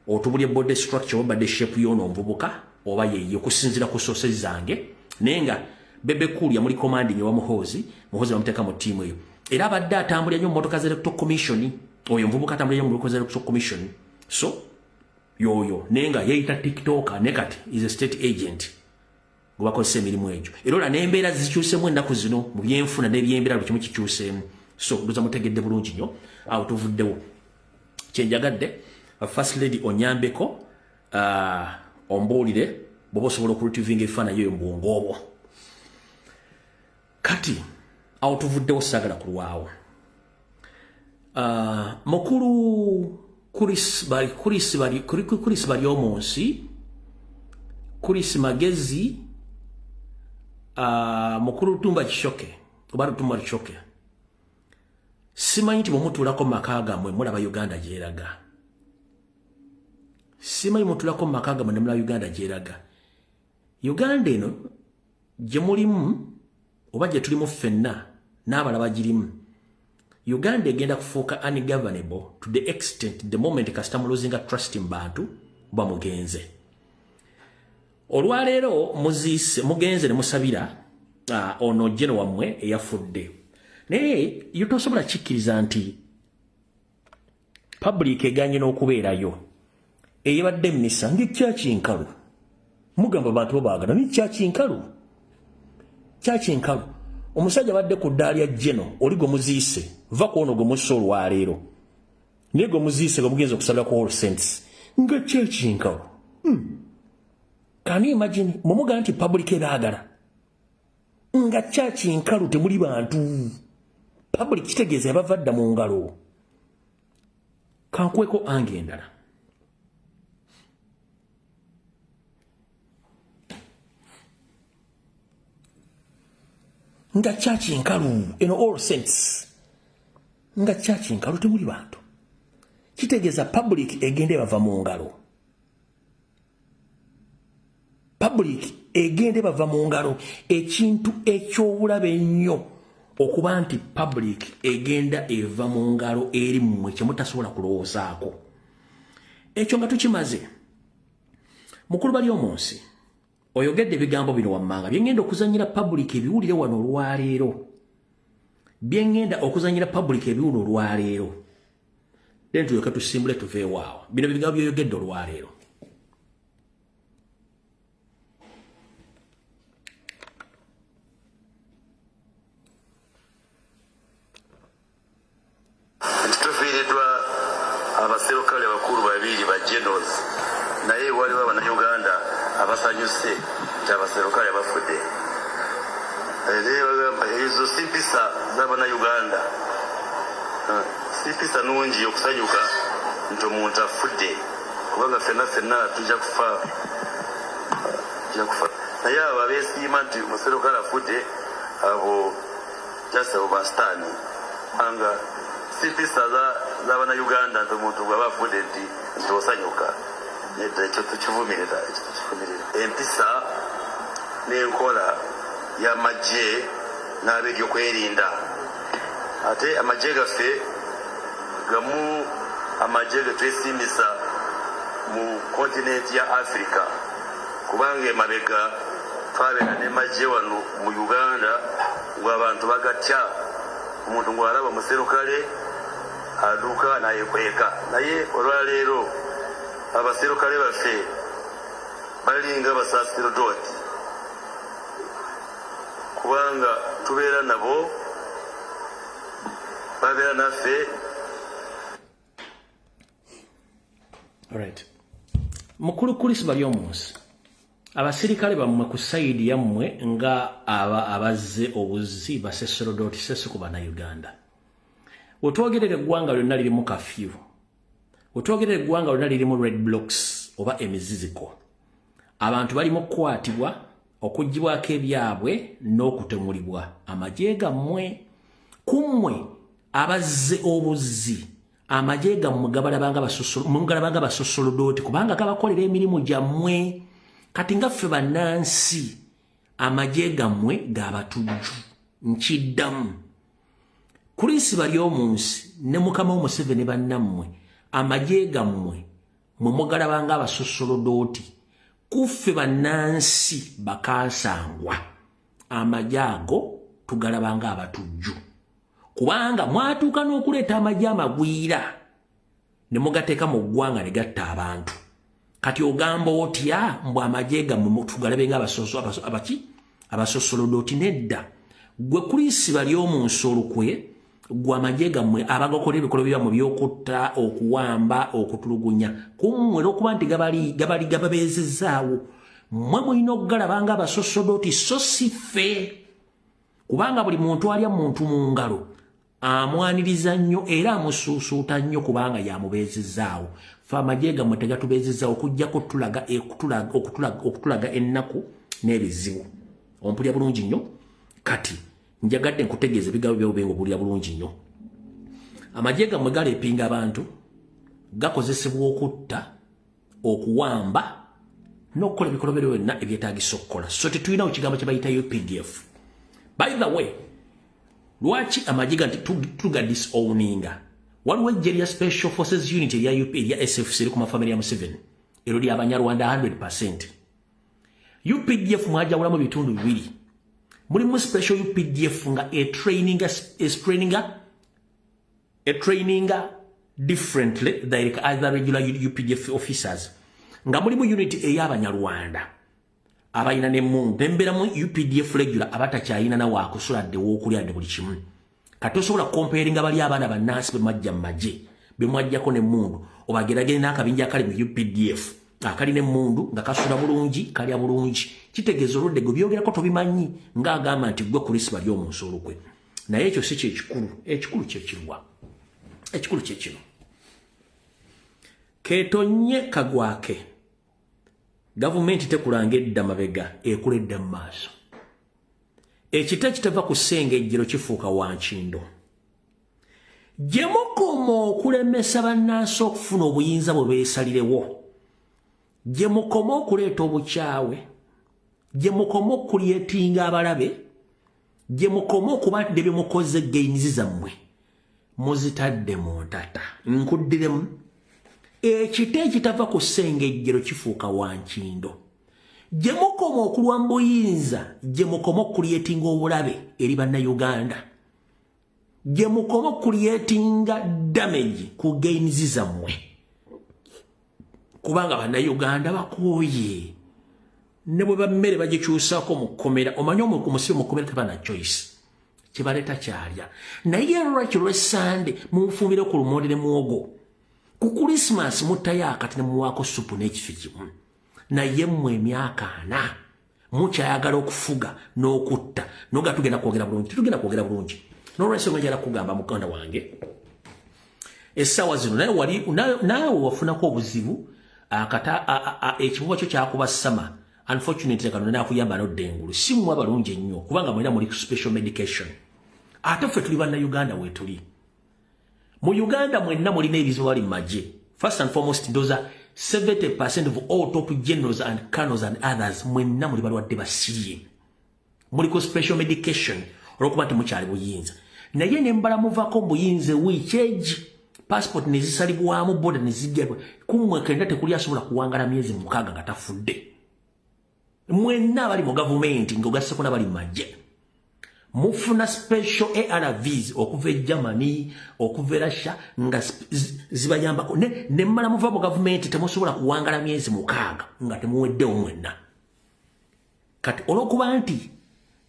otubulye body structure oba body shape y'ono omuvubuka oba yeeyo okusinziira ku sources zange naye nga Bebe Cool ya muri commanding wa Muhoozi bamuteeka mu tiimu eyo era abadde atambulira nnyo mu mmotoka z'electoral commission oyo muvubuka atambulira nnyo mu mmotoka z'electoral commission so yoyo nenga yeeyita tiktoker ne kati is a state agent gwe bakozesa emirimu egyo era ola n'embeera zikyuseemu ennaku zino mu byenfuna n'ebyembeera buli kimu kikyuseemu so ndoza mutegedde bulungi nnyo awo tuvuddewo kyenjagadde first lady onyambeko ombuulire bw'oba osobola okulutivinga ebifaananyi eyo mu bwongo obwo kati awo tuvuddewo saagala kulwawo mukulu Chris bali omunsi Chris magezi mukulu Tumba Kishoke oba Tumba Kishoke simanyi nti bwemutuulako maka gammwe mulaba Uganda gyeraga simanyi mutulako maka gammwe ne mulaba Uganda gyeraga Uganda eno gye mulimu oba gye tulimu ffenna n'abalaba girimu Uganda egenda kufuuka ungovernable to the extent the moment kasita muluzinga trust mu bantu ba mugenze olwaleero mugenze ne musabira ono jeno wammwe eyafudde naye yotosobola kikkiriza nti public eganye n'okubeerayo eyabadde minisa ng'ekyakinkalu mugamba bantu babaagala n'ekyakinkalu kyakinkalu omusajja badde ku ddaali ya jeno oli gwe muziise va ku ono gwe mussa olwaleero naye gwe muziise gwe mugenza okusabira ku all saints nga kyekinkalu kani imagine mumugaa nti public ebaagala nga kyakinkalu temuli bantu public kitegeeza yabava dda mu ngalo kankweko ange endala nga kyakinkalu in all sense nga kyakinkalu temuli bantu kitegeeza public egende bava mu ngalo public egende bava mu ngalo ekintu ekyobulabe ennyo okuba nti public egenda eva mu ngalo eri mmwe kyemutasobola kulowoozaako ekyo nga tukimaze mukulu bali omunsi oyogedde ebigambo bino wammanga byengenda okuzanyira public ebiwulire wano olwaleero byengenda okuzanyira public ebiwuno olwaleero then tuyoke tusimbule tuveewaawo bino bigambo byoyogedde olwaleero tufiiriddwa abaserukale bakulu babiri ba generals naye waliwo abannayuganda abasanyuse nti abaserukale bafudde ezo si mpisa z'abannayuganda si mpisa nungi okusanyuka nti omuntu afudde kubanga ffenna tujja kufa naye abo abeesiima nti omuserukale afudde abo jasa abo basitaani anga si mpisa z'abannayuganda nti omuntu bw'aba afudde nti osanyuka ekyo tukivumirira empisa n'enkola y'amagye n'ab'ebyokwerinda ate amagye gaffe gamu amagye ge twesiimisa mu kontinenti ya Africa kubanga emabega twabeera n'emagye wano mu Uganda ng'abantu bagatya omuntu ng'alaba muserukale aduuka nayekweka naye olwaleero abaserukale baffe balinga basaserdoti kubanga tubeera nabo babeera naffe. Alright. Mukulu Chris bali omunsi abasirikale bammwe ku sayidi yammwe nga abazze obuzi baseserdoti sese ku bannayuganda otwogerere eggwanga lyonna lirimu kafyu, otwogerere eggwanga lyonna lirimu red blocks oba emiziziko, abantu balimu okukwatibwa, okuggyibwako ebyabwe n'okutemulibwa. Amagye gammwe kummwe abazze obuzzi, amagye gammwe gabalabanga basosolodooti kubanga gabakolera emirimu gyammwe. Kati nga ffe bannansi amagye gammwe gabatujju. Nkiddamu Chris Baryomunsi ne mukama wo Museveni bannammwe amagye gammwe mwe mugalabanga abasosolodooti, kuffe bannansi bakansangwa amagye ago tugalabanga abatujju kubanga mwatuuka n'okuleeta amagye amagwira ne mugateeka mu ggwanga ne gatta abantu. Kati ogamba otya mbw amagye gammwe tugalabenga abasosolodooti? Nedda. Gwe Chris Baryomunsi olukwe, gwe amagye gammwe abagakola ebikolwa byammwe by'okutta, okuwamba, okutulugunya, kummwe olw'okuba nti gabali gababeezezaawo, mmwe mulina okugalabanga abasosolodooti so si ffe. Kubanga buli muntu alya muntu mu ngalo amwaniriza nnyo era amusuusuuta nnyo kubanga yamubeezezaawo. Ffe amagye gammwe tegatubeezezaawo okuggyako okutulaga ennaku n'ebizibu. Ompulya bulungi nnyo? Kati njagadde nkutegeeza ebigambo by'obubengo bulya bulungi nnyo. Amagye gammwe galeepinga abantu, gakozesebwa okutta, okuwamba n'okukola ebikolwa byonna ebyetaagisa okukola. So tetulinawo kigambo kye bayita UPDF. By the way, lwaki amagye ganti tuga disowninga? Waliwo eggye lya Special Forces Unit erya UP erya SFC eri ku mafamily ya Museveni, ero lya Abanyarwanda 100%. UPDF mwajawulamu bitundu bibiri. Mulimu special UPDF nga a traininga differently like other regular UPDF officers. Nga mulimu unit ey'Abanyarwanda abayina n'emmundu, nemberamu UPDF regular abatakyayina na waakusuladde w'okulyadde buli kimu. Kati osobola comparinga bali abaana bannansi be mwajja mu magye, be mwajjako n'emmundu, obageragere n'akabinja akali mu UPDF akali n'emmundu nga kasula bulungi, kalya bulungi. Kitegeeza oludde gwe byogerako tobimanyi ng'agamba nti gwe Chris Baryomunsi olukwe. Naye ekyo si kyekikulu. Ekikulu kyekiruwa? Ekikulu kyekino. Keetonye kagwake. Gavumenti tekulanga edda mabega, ekuledda mu maaso. Ekita kitava ku ssengejjero kifuuka wankindo. Gye mukoma okulemesa bannansi okufuna obuyinza bwe beesalirewo, gye mukoma okuleeta obukyawe, gye mukoma okulyetinga abalabe, gye mukoma okubadde bye mukoze gainizi zammwe muzitadde mu ntata. Nkuddiremu ekita ekitava ku ssengejjero kifuuka wankindo. Gye mukoma okulwa mu buyinza, gye mukoma okulyetinga obulabe eri bannayuganda, gye mukoma okulyetinga damage ku gainizi zammwe kubanga bannayuganda bakooye. Ne bwe bammere bagikyusako mu kkomera, omanye ku musibe mu kkomera tebana choice, kibaleeta kyalya. Naye lwaki lw'essande mumufumbire ku lumonde ne muwogo, ku Christmas muttayo akati ne muwaako supu n'ekifi kimu. Naye mmwe emyaka 4 mukyayagala okufuga n'okutta noga tugenda kwogera bulungi. Tugenda kwogera bulungi n'olwensonga njala kugamba muganda wange essaawa zino nawe wafunako obuzibu ekibuba kyo kyakuba sama. Unfortunately kano nakuyamba nodde engulu si mmwe abalungi ennyo kubanga mwena muli special medication. Ate ffe tuli bannayuganda weetuli. Mu Uganda mwenna mulina ebizibu bali mu magye. First and foremost, those are 70% of all top generals and colonels and others mwenna muli balwadde basirye. Muliko special medication olwokuba nti mukyali buyinza. Naye ne mbala muvako buyinza wiiki egi passport ne zisalibwamu boda ne zijjabwa kummwe kenda tekuli asobola kuwangala myezi 6 nga tafudde. Mwenna bali mu gavumenti ng'ogasseko n'abali mu magye mufuna special ARVs okuva e Germany okuva e Russia nga zibayambako ne mmala muva mu gavumenti temusobola kuwangala myezi 6 nga temuweddewo mwenna. Kati olw'okuba nti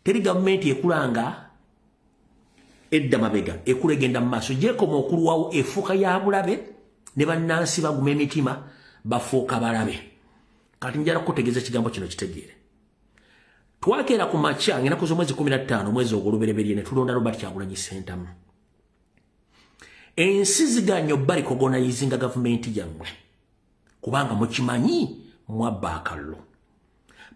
teri gavumenti ekulanga edda mabega ekula egenda mu maaso gyekoma okulwawo efuuka ya bulabe ne bannansi baguma emitima bafuuka balabe. Kati njala kutegeeza kigambo kino kitegeere. Twakeera ku makya ng'ennaku z'omwezi 15 mwezi ogw'olubereberye ne tulonda Robert Kyagulanyi Ssentamu. ensi ziganyo bali kogonaizinga gavumenti yammwe kubanga mukimanyi mwabba akalulu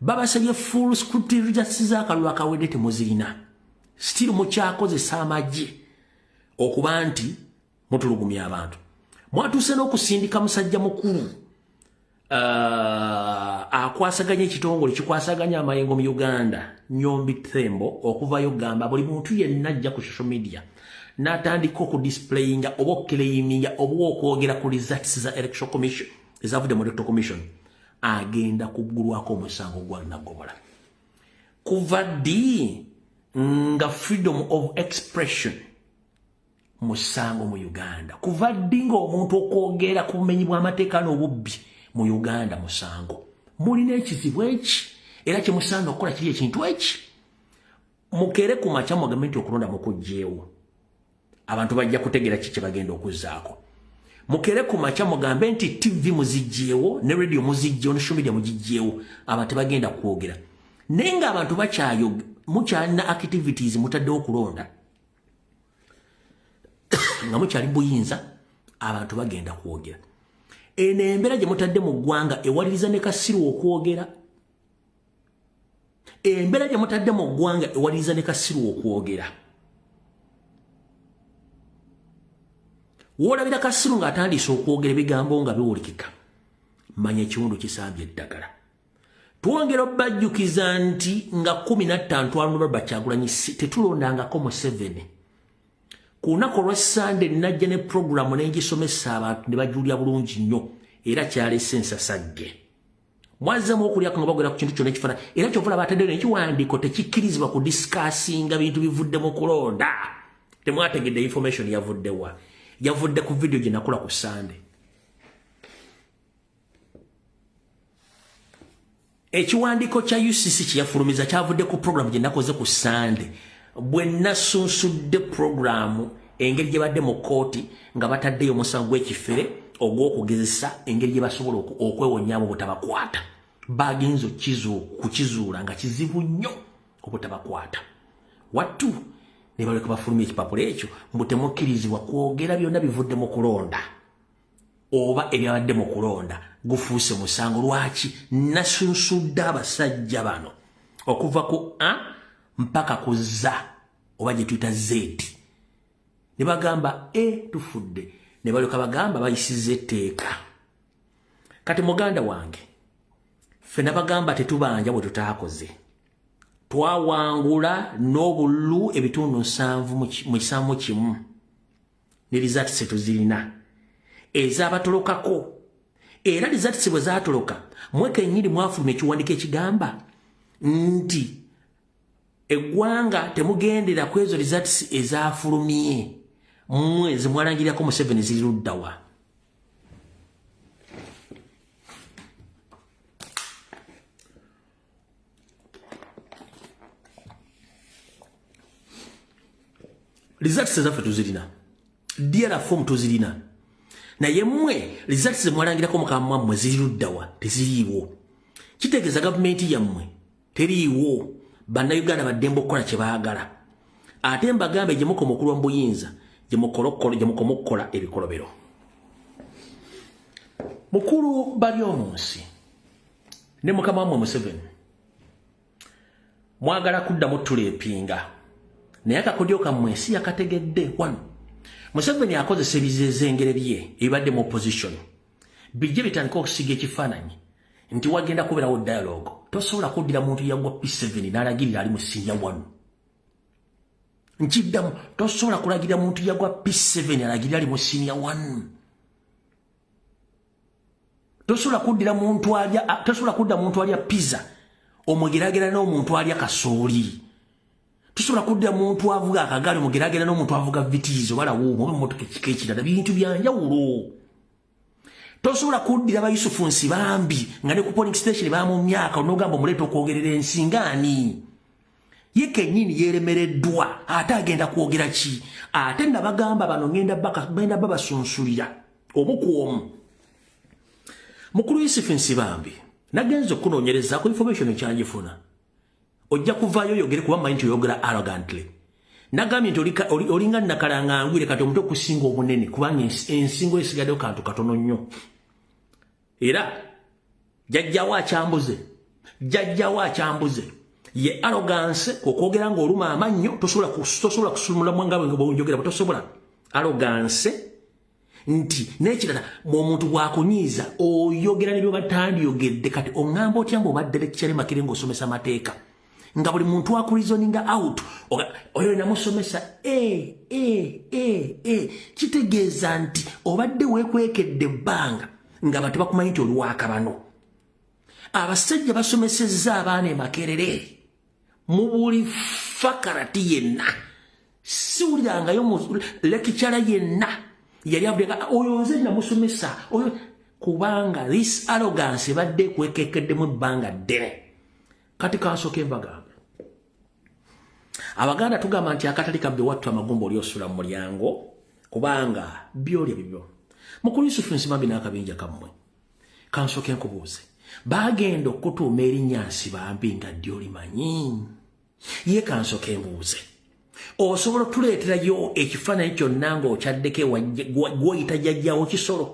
babasabye full scrutiny justice akalulu akawedde temuzirina still mukyakozesa amagye okuba nti mutulugumya abantu mwatuuse n'okusindika musajja mukulu akwasaganya ekitongole kikwasaganya amayengo mu Uganda Nyombi Thembo okuvayo gamba buli muntu yenna ajja ku social media n'atandika okudisplayinga oba okukleiminga oba okwogera ku results za election commission ezavudde mu electoral commission agenda kuggulwako omusango gwa Nagomola kuva ddi nga freedom of expression musango mu Uganda kuva ddi nga omuntu okwogera ku bumenyi bw'amateeka n'obubbi mu Uganda musango mulina ekizibu eki era kyemusaana okukola kiri ekintu eki mukere ku makya mu gavumenti okulonda mukugjeewo abantu bajja kutegera kiki bagenda okuzzaako mukere ku makya mugambe nti TV muzijjeewo ne radio muzijjeewo ne social media muzijjeewo abantu bagenda kwogera naye nga abantu bakyayo mukyalina activities mutaddewo okulonda nga mukyali buyinza abantu bagenda kwogera eno embeera gye mutadde mu ggwanga ewaliriza ne Kasiru okwogera embeera gye mutadde mu ggwanga ewaliriza ne Kasiru okwogera woolabira Kasiru ng'atandise okwogera ebigambo nga biwulikika manya ekiwundu kisambye eddagala twongera obbajjukiza nti nga 15 Robert Kyagulanyi tetulondangako Museveni ku lunaku olwa Sande najja ne programu n'engisomesa abantu ne bajulira bulungi nnyo era kyalese ensasagge mwazzemu okulyako nga bagera ku kintu kyonna ekifana era kyovula bataddeyo nekiwandiiko tekikkirizibwa ku discussinga bintu bivudde mu kulonda temwategedde information yavuddewa yavudde ku video gye nakola ku Sande ekiwandiiko kya UCC kyeyafulumiza kyavudde ku programu gye nakoze ku Sande bwe nasunsudde programu engeri gye badde mu kooti nga bataddeyo omusango gw'ekifere ogw'okugezesa engeri gye basobola okwewonyaamu obutabakwata bagenza kukizuula nga kizibu nnyo obutabakwata wattu ne baleka bafulumya ekipapula ekyo mbu temukkirizibwa kwogera byonna bivudde mu kulonda oba ebyabadde mu kulonda gufuuse musango lwaki nasunsudde abasajja bano okuva ku mpaka ku za oba gye tuyita Z ne bagamba tufudde ne balyoka bagamba bayisize etteeka kati muganda wange ffenna bagamba tetubanja bwe tutaakoze twawangula n'obululu ebitundu 7 mu kisamu kimu ne results tuzirina ez'abatolokako era results bwe zaatoloka mweka ennyini mwafuluma ekiwandiiko ekigamba nti eggwanga temugendera ku ezo results ezafulumye mwezi mwalangirako Museveni ziri luddawa results zaffe tuzirina DRA form tuzirina naye mmwe results mwalangirako mukama mwammwe ziri luddawa teziriiwo kitegeeza gavumenti yammwe teriiwo bannayuganda baddembe okukola kye baagala ate mbagambe gye mukoma okulwa mu buyinza gye mukoma okukola ebikolobero mukulu bali omu nsi ne mukama wammwe Museveni mwagala kuddamu tuleepinga naye akakodyo kammwe ensi yakategedde wano Museveni akozesa ebizezengere bye ebibadde mu opposition bijje bitandika okusiga ekifaananyi nti wagenda kubeerawo dialogue tosobola kuddira muntu yagwa P7 n'alagirira ali mu siniya 1 nkiddamu tosobola kulagirira muntu yagwa P7 alagirira ali mu siniya 1 tosobola kudda muntu alya pizza omugeragera n'omuntu alya kasooli tosobola kudda muntu avuga akagaali omugeragera n'omuntu avuga vitiizo balawo mu mmotoka ekirala bintu byanjawulo tosobola kuddira Yusufu Nsibambi nga ne ku polling station baamu myaka onogamba omuleeta okwogerera ensingaani ye kennyini yeeremereddwa ate agenda kwogera ki ate nabagamba bano ngenda babasunsulira omukwomu mukulu Yusufu Nsibambi nagenza okunoonyerezaako information ekyagifuna ojja kuvaayo oyogere kuba manyi nti oyogera arrogantly Nagambye nti olinga nakalanga ngwire kati omuntu okusinga obunene kubanga ensingo esigaddeyo kantu katono nnyo. Era jajjawo akyambuze ye arrogance okwogera ng'oluma amannyo tosobola kusumula mwangawe nga bw'onjogera tosobola arrogance nti n'ekirala omuntu bw'akunyiiza oyogera ne bye batandiyogedde kati oŋŋamba otya ng'obadde lecture Makere ng'osomesa mateeka nga buli muntu akulizoninga out oyo namusomesa kitegeeza nti obadde weekwekedde ebbanga nga bati bakumanyi nti oluwaka bano abasajja basomesezza abaana e Makerere mu buli fakarati yenna siwulirangayo lekicala yenna yali avuga oyo nze namusomesa oyo kubanga this arrogance badde kwekekeddemu ebbanga ddene. Kati kansooke mbagambe Abaganda tugamba nti akatali kabbe wattu amagumba oli osula mu mulyango kubanga byolya bibyo. Mukulu Yusufu Nsimambi n'akabinja kammwe kansooke nkubuuze bagenda okutuuma erinnya Nsibambi nga ddi olimanyi? Ye kansooke mbuuze osobola tuleeterayo ekifaananyi kyonna ng'okyaddeko gw'oyita jjajjawo Kisolo?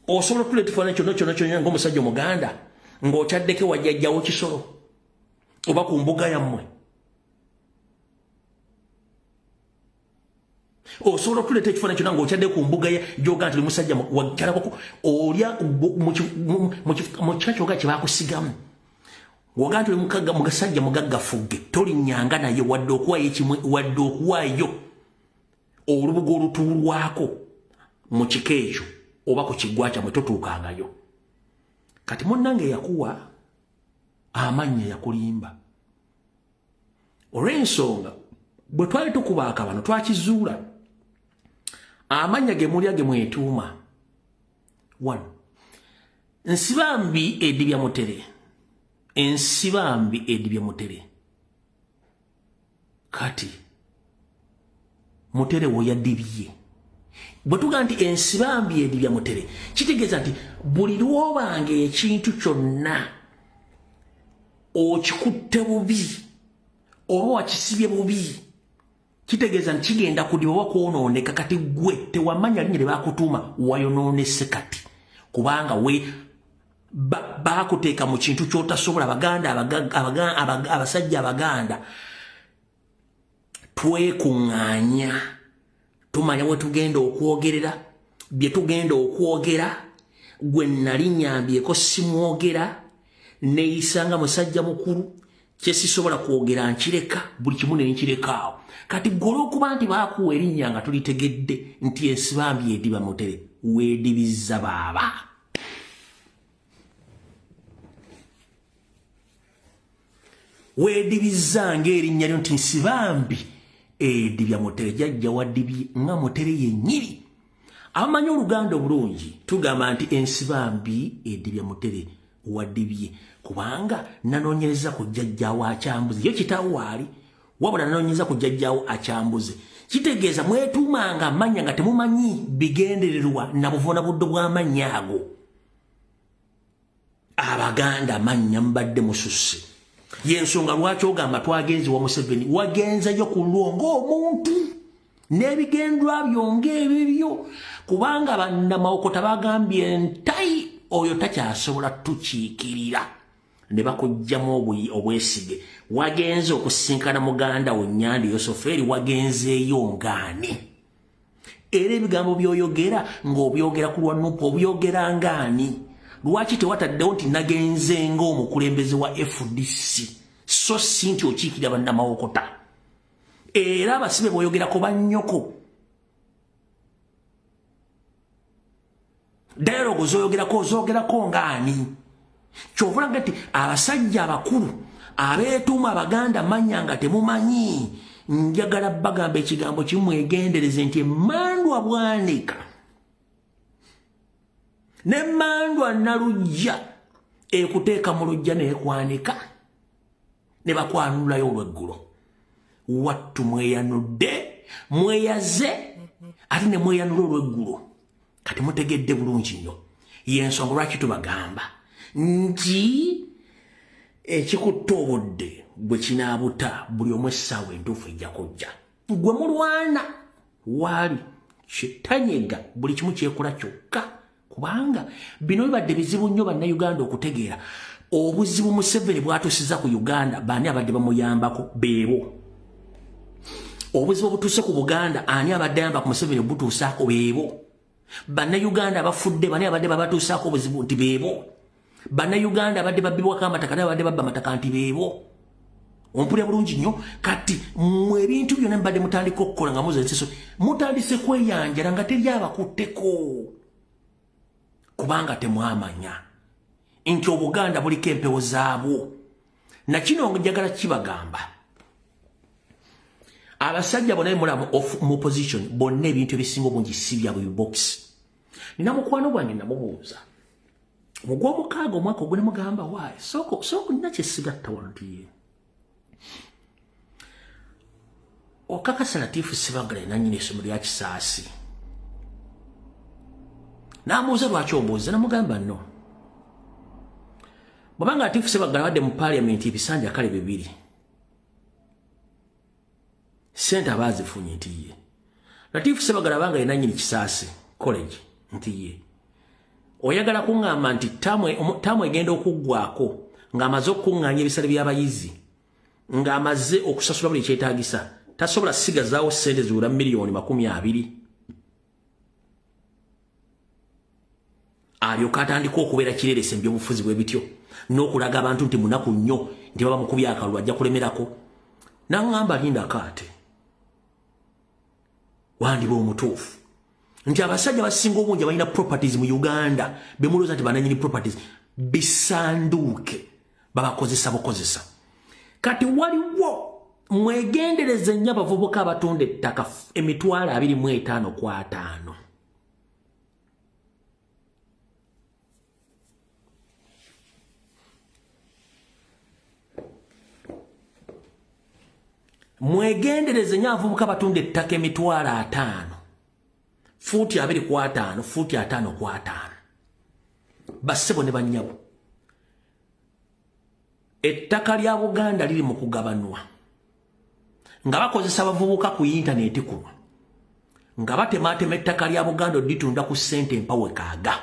Osobola tuleeta ekifaananyi kyonna ng'omusajja Omuganda ng'okyaddeko wa jjajjawo Kisolo oba ku mbuga yammwe? Osobola tuleeta ekifaananyi kyonna ng'okyaddeko ku mbuga gy'oga nti oli musajja wakyalako olya mu kyakyoga kye baakusigamu woga nti oli mugasajja mugaggafugge tolinnyanga naye wadde okuwaayo olubugo olutuulwako mu kika ekyo oba ku kiggwa kyammwe totuukangayo. Kati munnange yakuwa amannya yakulimba olw'ensonga bwe twali tukuba akabano twakizuula amanya ge mulya ge mwetuuma. 1 Nsibambi Edibya Mutere. Ensibambi Edibya Mutere. Kati Mutere wo yadibye. Bwe tuga nti Ensibambi Edibya Mutere kitegeeza nti buli lw'obanga ekintu kyonna okikutte bubi oba wakisibye bubi kitegeeza nti kigenda kudiba oba kwonooneka. Kati gwe tewamanya linnya lye baakutuuma wayonoonese kati kubanga we baakuteeka mu kintu ky'otasobola. Abasajja Abaganda twekuŋŋaanya tumanya we tugenda okwogerera bye tugenda okwogera. Gwe nali nyambyeko simwogera neeyisanga musajja mukulu kye sisobola kwogera nkireka buli kimu ne nkirekaawo. Kati gwe olw'okuba nti baakuwa erinnya nga tulitegedde nti Ensibambi Edibya Mutere weedibizza baaba. Weedibizza ng'erinnya lyo nti Nsibambi Edibya Mutere jjajja waddibye nga Mutere yennyini. Abamanyi Oluganda obulungi tugamba nti Ensibambi Edibya Mutere waddibye kubanga nanoonyereza ku jjajjaawo akyambuze yo kitaawo waali wabula nanoonyereza ku jjajjaawo akyambuze. Kitegeeza mwetuumanga amannya nga temumanyi bigendererwa na buvuuna buddo bw'amannya ago. Abaganda amannya mubadde mususse yensonga lwaki ogamba twagenze wa Museveni wagenzeyo ku lwongo omuntu n'ebigendwa byonge ebibyo kubanga bannamawokota bagambye ntayi oyo takyasobola tukiikirira ne bakujjamu obwesige. Wagenze okusinkana muganda wo Nnyandi Yosoferi wagenzeeyo ngaani? Era ebigambo by'oyogera ng'obyogera ku lwa Nuupu obyogera ngaani? Lwaki tewataddewo nti nagenze ng'omukulembeze wa FDC so si nti okiikirira bannamawokota? Era abasibe bw'oyogerako bannyoko dialogue zoogerako ngaani? Kyovulanga nti abasajja abakulu abeetuuma Abaganda mannya nga temumanyi. Njagala bagamba ekigambo kimu mwegendereze nti emmandwa Bwanika n'emmandwa Nalujja ekuteeka mu lujja n'ekwanika ne bakwanulayo olw'eggulo. Wattu mweyanudde mweyaze ate ne mweyanula olw'eggulo. Kati mutegedde bulungi nnyo y'ensonga lwaki tubagamba nti ekikutta obudde bwe kinaabuta buli omu essaawa entuufu ejja kujja gwe mulwana waali kitanyega buli kimu kyekola kyokka kubanga bino bibadde bizibu nnyo bannayuganda okutegeera obuzibu Museveni bwatusiza ku Uganda baani abadde bamuyambako beebo obuzibu obutuuse ku Buganda ani abadde ayamba ku Museveni butuusaako beebo bannayuganda abafudde baani abadde babatuusaako obuzibu nti beebo bannayuganda abadde babbibwako amataka naye abadde babba amataka nti beebo ompulira bulungi nnyo kati mwe ebintu byonna mbadde mutandika okukola nga muzensiso mutandise kweyanjala nga teri abakutteko kubanga temwamanya nti Obuganda buliko empewo zaabwo nakino njagala kibagamba abasajja bonna mulamu mu opposition bonna ebintu ebisinga obungi si byabwe bibokisi nina mukwano gwange namubuuza ogw'omukaaga omwaka ogwo ne mugamba waayi soko nina kyesigatta wano tuye okakasa Latifu Sibagala nanyini essomo lya Kisaasi namuuza lwaki ombuuza namugamba no bwabanga Latifu Sibagala wadde mu parliament ebisanja kale bibiri sente abaazifunye nti ye Latifu Sibagala banga yenanyini Kisaasi college nti ye oyagala kuŋŋamba nti tamu egenda okuggwako ng'amaze okuŋŋaanya ebisale by'abayizi ng'amaze okusasula buli kyetaagisa tasobola sigazaawo ssente ziwera miliyoni 20 alyoka atandika okubeera kirerese mu by'obufuzi bwe bityo n'okulaga abantu nti munaku nnyo nti baba mukubi akalulu ajja kulemerako naŋŋamba linda kaate wandiba omutuufu nti abasajja basinga obungi balina properties mu Uganda bemulooza nti bananyini properties bisanduuke babakozesa bukozesa kati waliwo mwegendereze nnyo abavubuka abatunda ettaka 25,000 ku 5 mwegendereze nnyo abavubuka abatunda ettaka 5,000 fuuti 2 ku 5 fuuti 5 ku 5 bassebo ne bannyabo ettaka lya Buganda liri mu kugabanwa nga bakozesa abavubuka ku intaneti kuno nga batematema ettaka lya Buganda litunda ku ssente empawe kaaga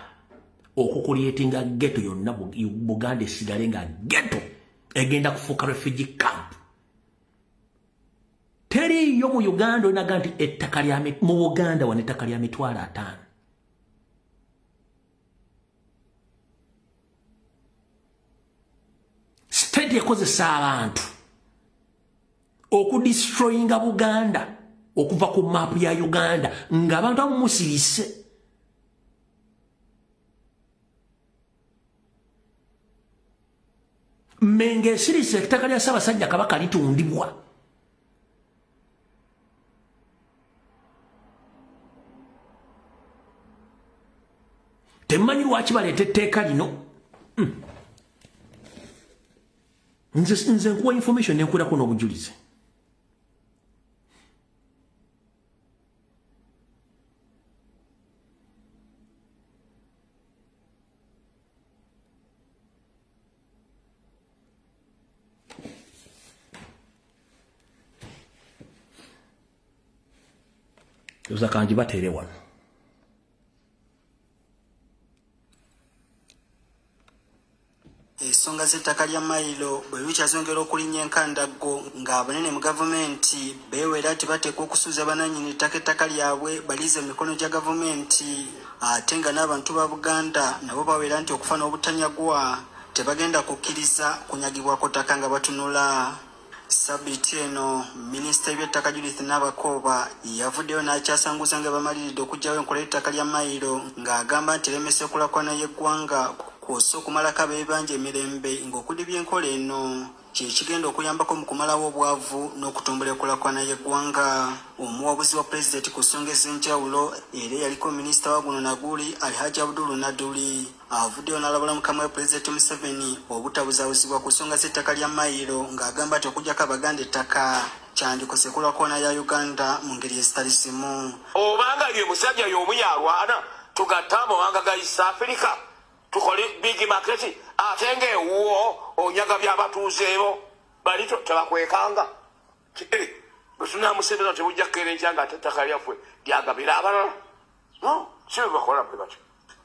okukulyetinga ghetto yonna Buganda esigale nga ghetto egenda kufuuka refugee camp teriyo mu Uganda onaga nti ettaka lya mu Buganda wana ettaka lya 5,000 state ekozesa abantu okudestroyinga Buganda okuva ku map ya Uganda ng'abantu abumusirise menge esirise ettaka lya Ssaabasajja Kabaka litundibwa temanyi lwaki baleeta etteeka lino nze nkuwa information nenkulako n'obujulizi yoza kanji bateere wano ensonga z'ettaka lya Mayiro bwe lukyazongera okulinnya enkandaggo ng'abanene mu gavumenti beewera nti bateekwa okusuuza bananyini ettaka lyabwe balize mu mikono gya gavumenti ate nga n'abantu ba Buganda nabo baweera nti okufa n'obutanyagwa tebagenda kukkiriza kunyagibwako ttaka nga batunula. Sabbiiti eno minisita w'eby'ettaka Judith Nabakooba yavuddeyo n'akyasanguza nga bamaliridde okuggyawo enkola y'ettaka lya Mayiro ng'agamba nti lemesa enkulaakulana y'eggwanga kw'ossa okumalako ab'ebibanja emirembe ng'okudibya enkola eno kyekigenda okuyambako mu kumalawo obwavu n'okutumbula enkulaakulana y'eggwanga. Omuwabuzi wa pulezidenti ku nsonga ez'enjawulo era yaliko minisita wa guno Naguli Alhaji Abdul Naduli avuddeyo n'alabula mukama we pulezidenti Museveni obutabuzaabuzibwa ku nsonga z'ettaka lya Mayiro ng'agamba nti okugyako Abaganda ettaka kyandikoze enkulaakulana ya Uganda mu ngeri ezitali zimu. Obanga ye musajja y'omu yalwana tugatta amawanga ga East Africa tukole big market atenge uwo onyaga byabatuuzeebo balito tebakwekanga busuna museveni tebujja kukerenja nga atataka lyaffe lyagabira abalala no sibe bakola bwe batyo.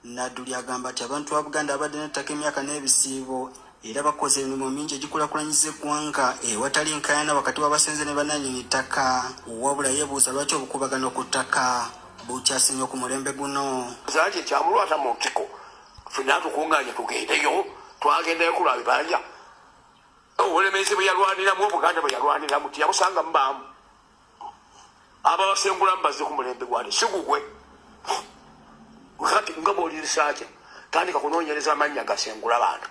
Nadduli agamba nti abantu ba Buganda abadde n'ettaka emyaka n'ebisiibo era bakoze emirimu mingi egikulaakulanyiza eggwanga ewatali nkaayana wakati w'abasenze ne bannannyini ttaka wabula yeebuuza lwaki obukubagano ku ttaka bukyasinye ku mulembe guno. Zaki ekyamulwata mu ntiko ffenna tukuŋŋaanye tugendeyo twagendayo kulaba bibanja obulemeezi bwe yalwaniramu Obuganda bwe yalwaniramu tiyabusanga mubaamu ababasengulamu bazze ku mulembe gwani sigugwe kati nga bw'olirisaakya tandika kunoonyereza amannya gasengula bantu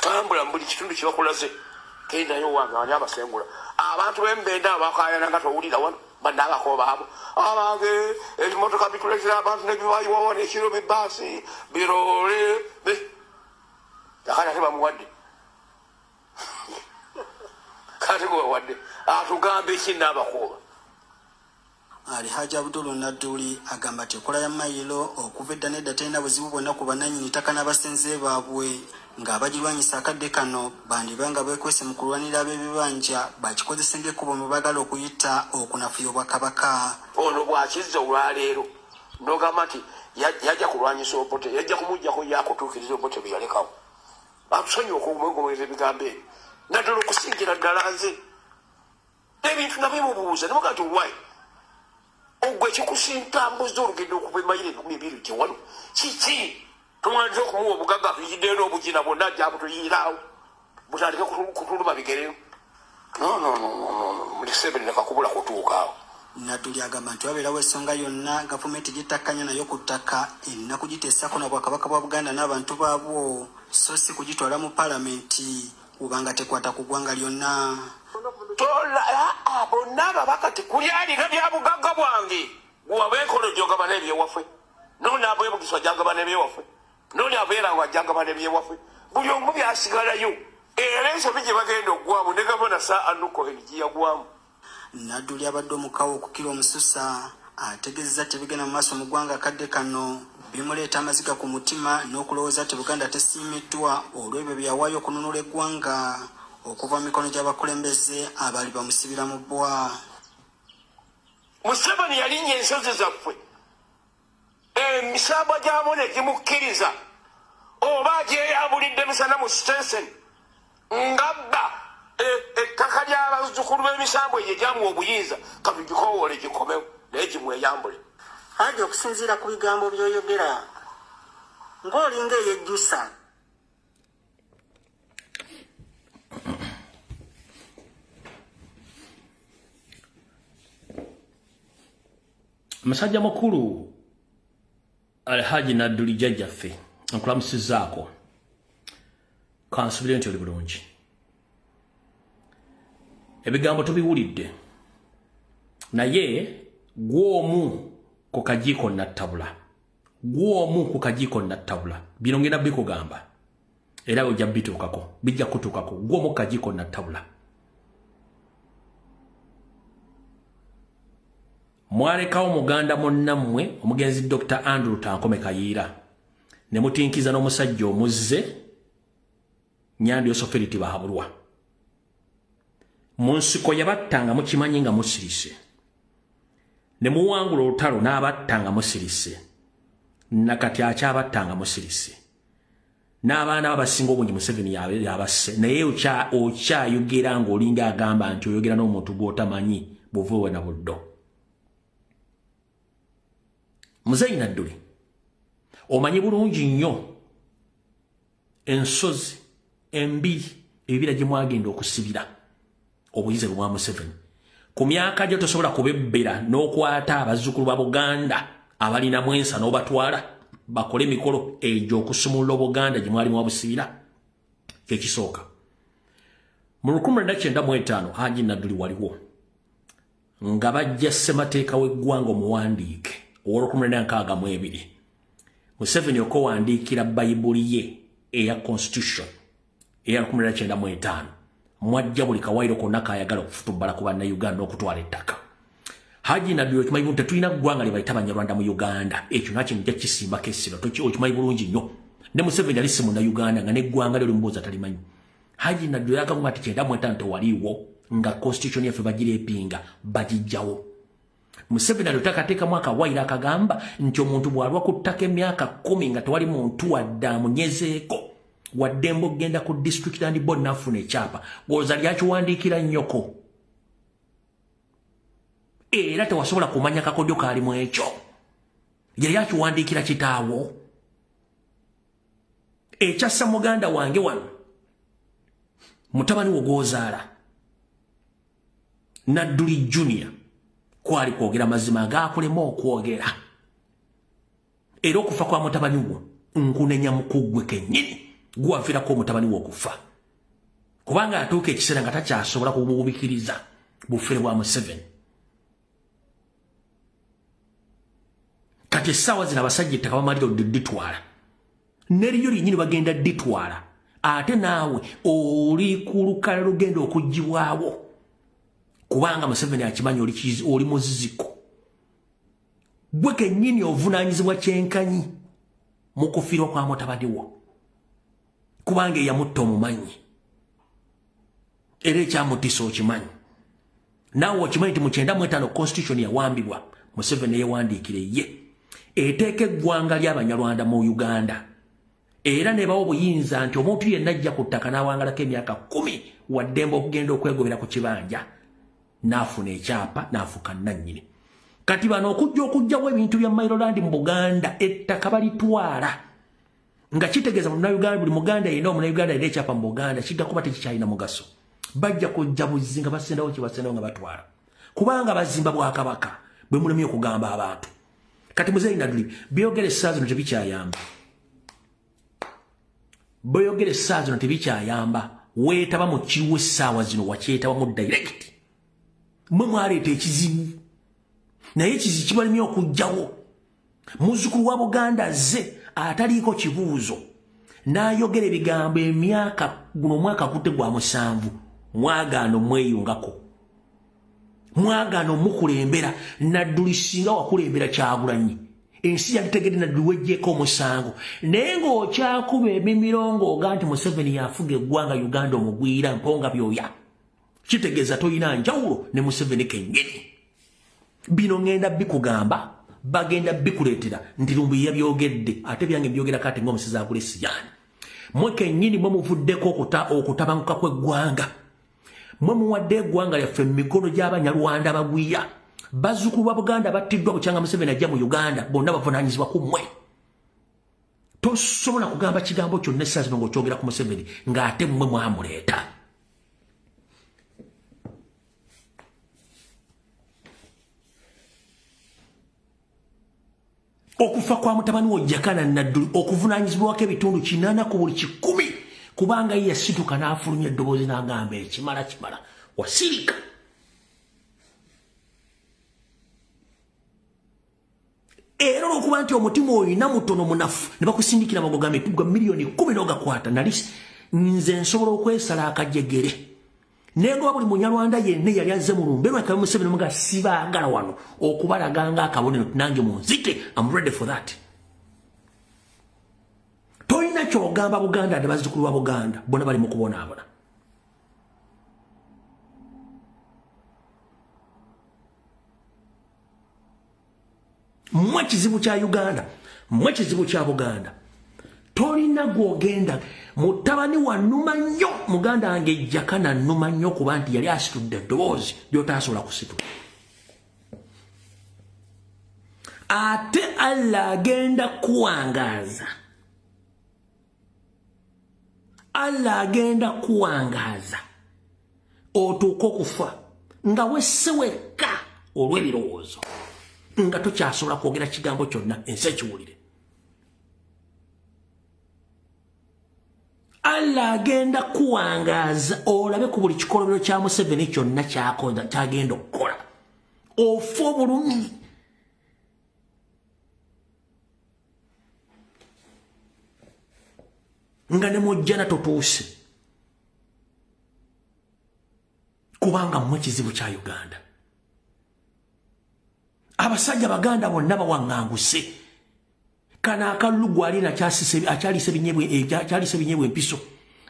tambula mu buli kitundu kye bakulaze gendayo wange ani abasengula abantu b'embenda abakaayana nga towulira wano bannaabako baabo abange ebimotoka bitulekera abantu nebibayiwawa nekiro bibaasi birole akati ate bamuwadde kati gwewadde atugambe ekinaabakuuba. Alhaji Abdul Nadduli agamba nti enkola ya mayiro okuva edda n'edda terina buzibu bwonna ku bannannyini ttaka n'abasenze baabwe ng'abagirwanyisa akadde kano bandibanga beekwese mu kulwanira ab'ebibanja bakikozesa ng'ekkubo mwe baagala okuyita okunafuya obwakabaka. Ono bw'akizza olwaleero n'ogamba nti yajja kulwanyisa Obote yajja kumuggyako yakutuukiriza Obote bwe yalekawo atusonyiwa okumwegomeza ebigambo ebyo naddala okusingira ddala nze ebintu nabimubuuza nemuga nti wai ogwe ekikusintambuza olugendo okuva emayiro ebikumi ebiri gye wano kiki tumwandiza okumuwa obugagga tuyiddeyo n'obugina bwonna ajja butuyiraawo butandike kutuluma bigereyo mulisebeni nekakubula kutuukaawo. Nadduli agamba nti wabeerawo ensonga yonna gavumenti gyettakkanya nayo ku ttaka erina kugiteesako na Bwakabaka bwa Buganda n'abantu baabwo so si kugitwala mu paalamenti kubanga tekwata ku ggwanga lyonna. Bonna ababaka tekulyalira bya bugagga bwange gwabe enkono gyogabana ebyewaffe noni abwebugiswa jagabana ebyewaffe noni abeeranga jagabana ebyewaffe buli omu byasigalayo era ensobi gye bagenda oggwamu ne gavana Anuko giyagwamu. Nadduli abadde omukawo okukira omususa ategeezezza tebigenda mu maaso mu ggwanga akadde kano bimuleeta amaziga ku mutima n'okulowooza nti Buganda tesiimiddwa olw'ebyo byawaayo okununula eggwanga okuva mu mikono gy'abakulembeze abaali bamusibira mu bbwa. Museveni yalinnya ensozi zaffe emisambo gy'amu ne gimukkiriza oba agyeyambulidde misana mu sitenseni ngabba ettaka ly'abazzukulu b'emisambo egyo gyamuwa obuyinza katugikowoole gikomewo naye gimweyambule. Haji okusinziira ku bigambo by'oyogera ng'olinga eyejjusa. Musajja mukulu Alhaji Nadduli jjajjaffe nkulamusizaako kansubire nti oli bulungi ebigambo tubiwulidde naye gw'omu ku kajiiko nattabula bino ngenda bikugamba era ojja bituukako bijja kutuukako gw'omu ku kajiiko nattabula. Mwalekawo muganda munnammwe omugenzi Dr. Andrew Tankome Kayiira ne mutinkiza n'omusajja omuzze Nyandi Osoferiti Bahabulwa mu nsiko yabattanga mukimanyi nga musirise ne muwangula olutalo n'abattanga musirise nakati akyabattanga musirise n'abaana babasinga obungi Museveni yabasse naye okyayogera ng'olinga agamba nti oyogera n'omuntu gw'otamanyi buvuwe na buddo. Muzeyi Nadduli omanyi bulungi nnyo ensozi embiri ebibira gye mwagenda okusibira obuyize bwa Museveni ku myaka gye tosobola kubebbera n'okwata abazzukulu ba Buganda abalinamu ensa n'obatwala bakole emikolo egyo okusumulula Buganda gye mwalimu wabusibira kyekisooka. Mu 1995 Haji Nadduli waliwo nga bajja ssemateeka w'eggwanga omuwandiike ow'olw'okumu Museveni okuwandiikira Bayibuli ye eya Constitution eya 1995 mwajja buli kawairo konna kaayagala okufutubbala ku bannayuganda okutwala ettaka. Haji Nadduli okimanyi bulungi tetulina ggwanga lye bayita Banyarwanda mu Uganda. Ekyo nakyo nja kisimbako essiro okimanyi bulungi nnyo. Ne Museveni yali si Munnayuganda nga n'eggwanga lye olimubuuza talimanyi. Haji Nadduli yagamba ati 95 tewaliiwo nga constitution yaffe bagireepinga bagijjawo. Museveni alotakateeka mwaka waira akagamba nti omuntu bw'alwa ku ttaka emyaka 10 nga tewali muntu wadde amunyezeeko wadde mbogenda ku district land board n'afuna ekyapa olowooza lyakiwandiikira nnyoko era tewasobola kumanya kakodyo kaalimu ekyo yali akiwandiikira kitaawo. Ekyassa muganda wange wano mutabani wo gw'ozaala Nadduli Junior kwali kwogera mazima agaakulema okwogera era okufa kwa mutabani wo nkunenya mukuggwe kennyini guwaviirako omutabani wo okufa kubanga atuuka ekiseera nga takyasobola kububikiriza bufere bwa Museveni. Kati essaawa zino abasajja ettaka bamalira odditwala neriyo lyennyini bagenda dditwala ate naawe oli ku lukala lugenda okuggibwawo kubanga Museveni akimanyi oli muziziko. Gwe kennyini ovunaanyizibwa kyenkanyi mu kufiirwa kwa mutabani wo kubanga eyamutta omumanyi era ekyamutisa okimanyi. Naawe okimanyi nti mu 95 constitution yawambibwa Museveni yewandiikire ye eteeka eggwanga ly'Abanyarwanda mu Uganda era ne bawo obuyinza nti omuntu yenna ajja ku ttaka n'awangalako emyaka 10 waddembe okugenda okwegobera ku kibanja n'afuna ekyapa n'afuuka nannyini. Kati bano okujjawo ebintu bya Mayiroland mu Buganda ettaka balitwala nga kitegeeza Munnayuganda buli Muganda yenna Omunnayuganda yenna ekyapa mu Buganda kijja kuba tekikyalina mugaso. Bajja kujja buzzi nga basendawo kye basendawo nga batwala kubanga bazimba Bwakabaka bwe mulemye okugamba abantu. Kati Muzeeyi Nadduli byogere essaawa zino tebikyayamba. Byogere essaawa zino tebikyayamba. Weetaba mu kiwo essaawa zino wakyetabamu direct. Mwe mwaleeta ekizibu naye ekizibu kibalemye okujjawo. Muzzukulu wa Buganda azze ataliiko kibuuzo n'ayogera ebigambo emyaka guno omwaka gudde gwa 7 mwagaano mweyungako mwagaano mukulembera. Nadduli singa wakulembera Kyagulanyi ensi yalitegedde Nadduli wejjeeko omusango naye ng'okyakuba emimiro ng'oga nti Museveni yafuga eggwanga Uganda omugwira mponga byoya kitegeeza toyina njawulo ne Museveni kennyini. Bino ngenda bikugamba bagenda bikuleetera nti Lumbuye yabyogedde ate byange byogerako ate ng'omusezi agula essiyani. Mwe kennyini mwe muvuddeko okutabanguka kw'eggwanga. Mwe muwadde eggwanga lyaffe mu mikono gy'Abanyarwanda abagwira. Bazzukulu ba Buganda battiddwa bukyanga Museveni ajja mu Uganda bonna bavunaanyizibwa ku mmwe. Tosobola kugamba kigambo kyonna essaawa zino ng'okyogera ku Museveni ng'ate mmwe mwamuleeta. Okufa kwa mutabani wo Jakana Nadduli okuvunaanyizibwako ebitundu 80 ku buli 10 kubanga ye yasituka n'afulumya eddoboozi n'agamba ekimala wasirika. Era olw'okuba nti omutima olina mutono munafu ne bakusindikira amagoga gwa miliyoni 10 n'ogakwata nali nze nsobola okwesala akajegere nengoba buli Munyarwanda yenna yali azze mu lumbe lwa Museveni muga sibaagala wano okubalaga nga akabonero nange munzite. I'm ready for that. Toyina kyogamba Buganda ne bazzukulu ba Buganda bona bali mu kubonaabona. Mwe kizibu kya Uganda mwe kizibu kya Buganda tolina gwogenda mutabani wa nnuma nnyo muganda wange Jakana nnuma nnyo kuba nti yali asitudde eddoboozi ly'otaasobola kusitula. Ate Allah agenda kuwangaaza. Allah agenda kuwangaaza otuuka okufa nga wesse wekka olw'ebirowoozo nga tokyasobola kwogera kigambo kyonna ensi ekiwulire. Allah agenda kuwangaaza olabe ku buli kikolobero kya Museveni kyonna kyagenda okukola ofa obulumi. Nga ne mujjana totuuse kubanga mmwe kizibu kya Uganda. abasajja baganda bonna bawanganguse kana akalugwa ali na akyalise binyebwe empiso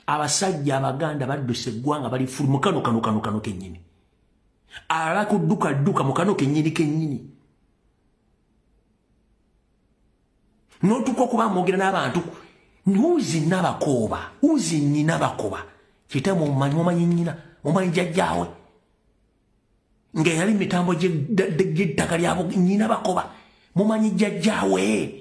abasajja abaganda badduse eggwanga bali fulu mukano kennyini ala kudduka mukano kennyini notuko kuba mwogera n'abantu uzi nina bakoba kita mumanyi nyina mumanyi jjajjaawe ngeyali mitambo gy'ettaka lyabo nyina bakoba mumanyi jjajjaawe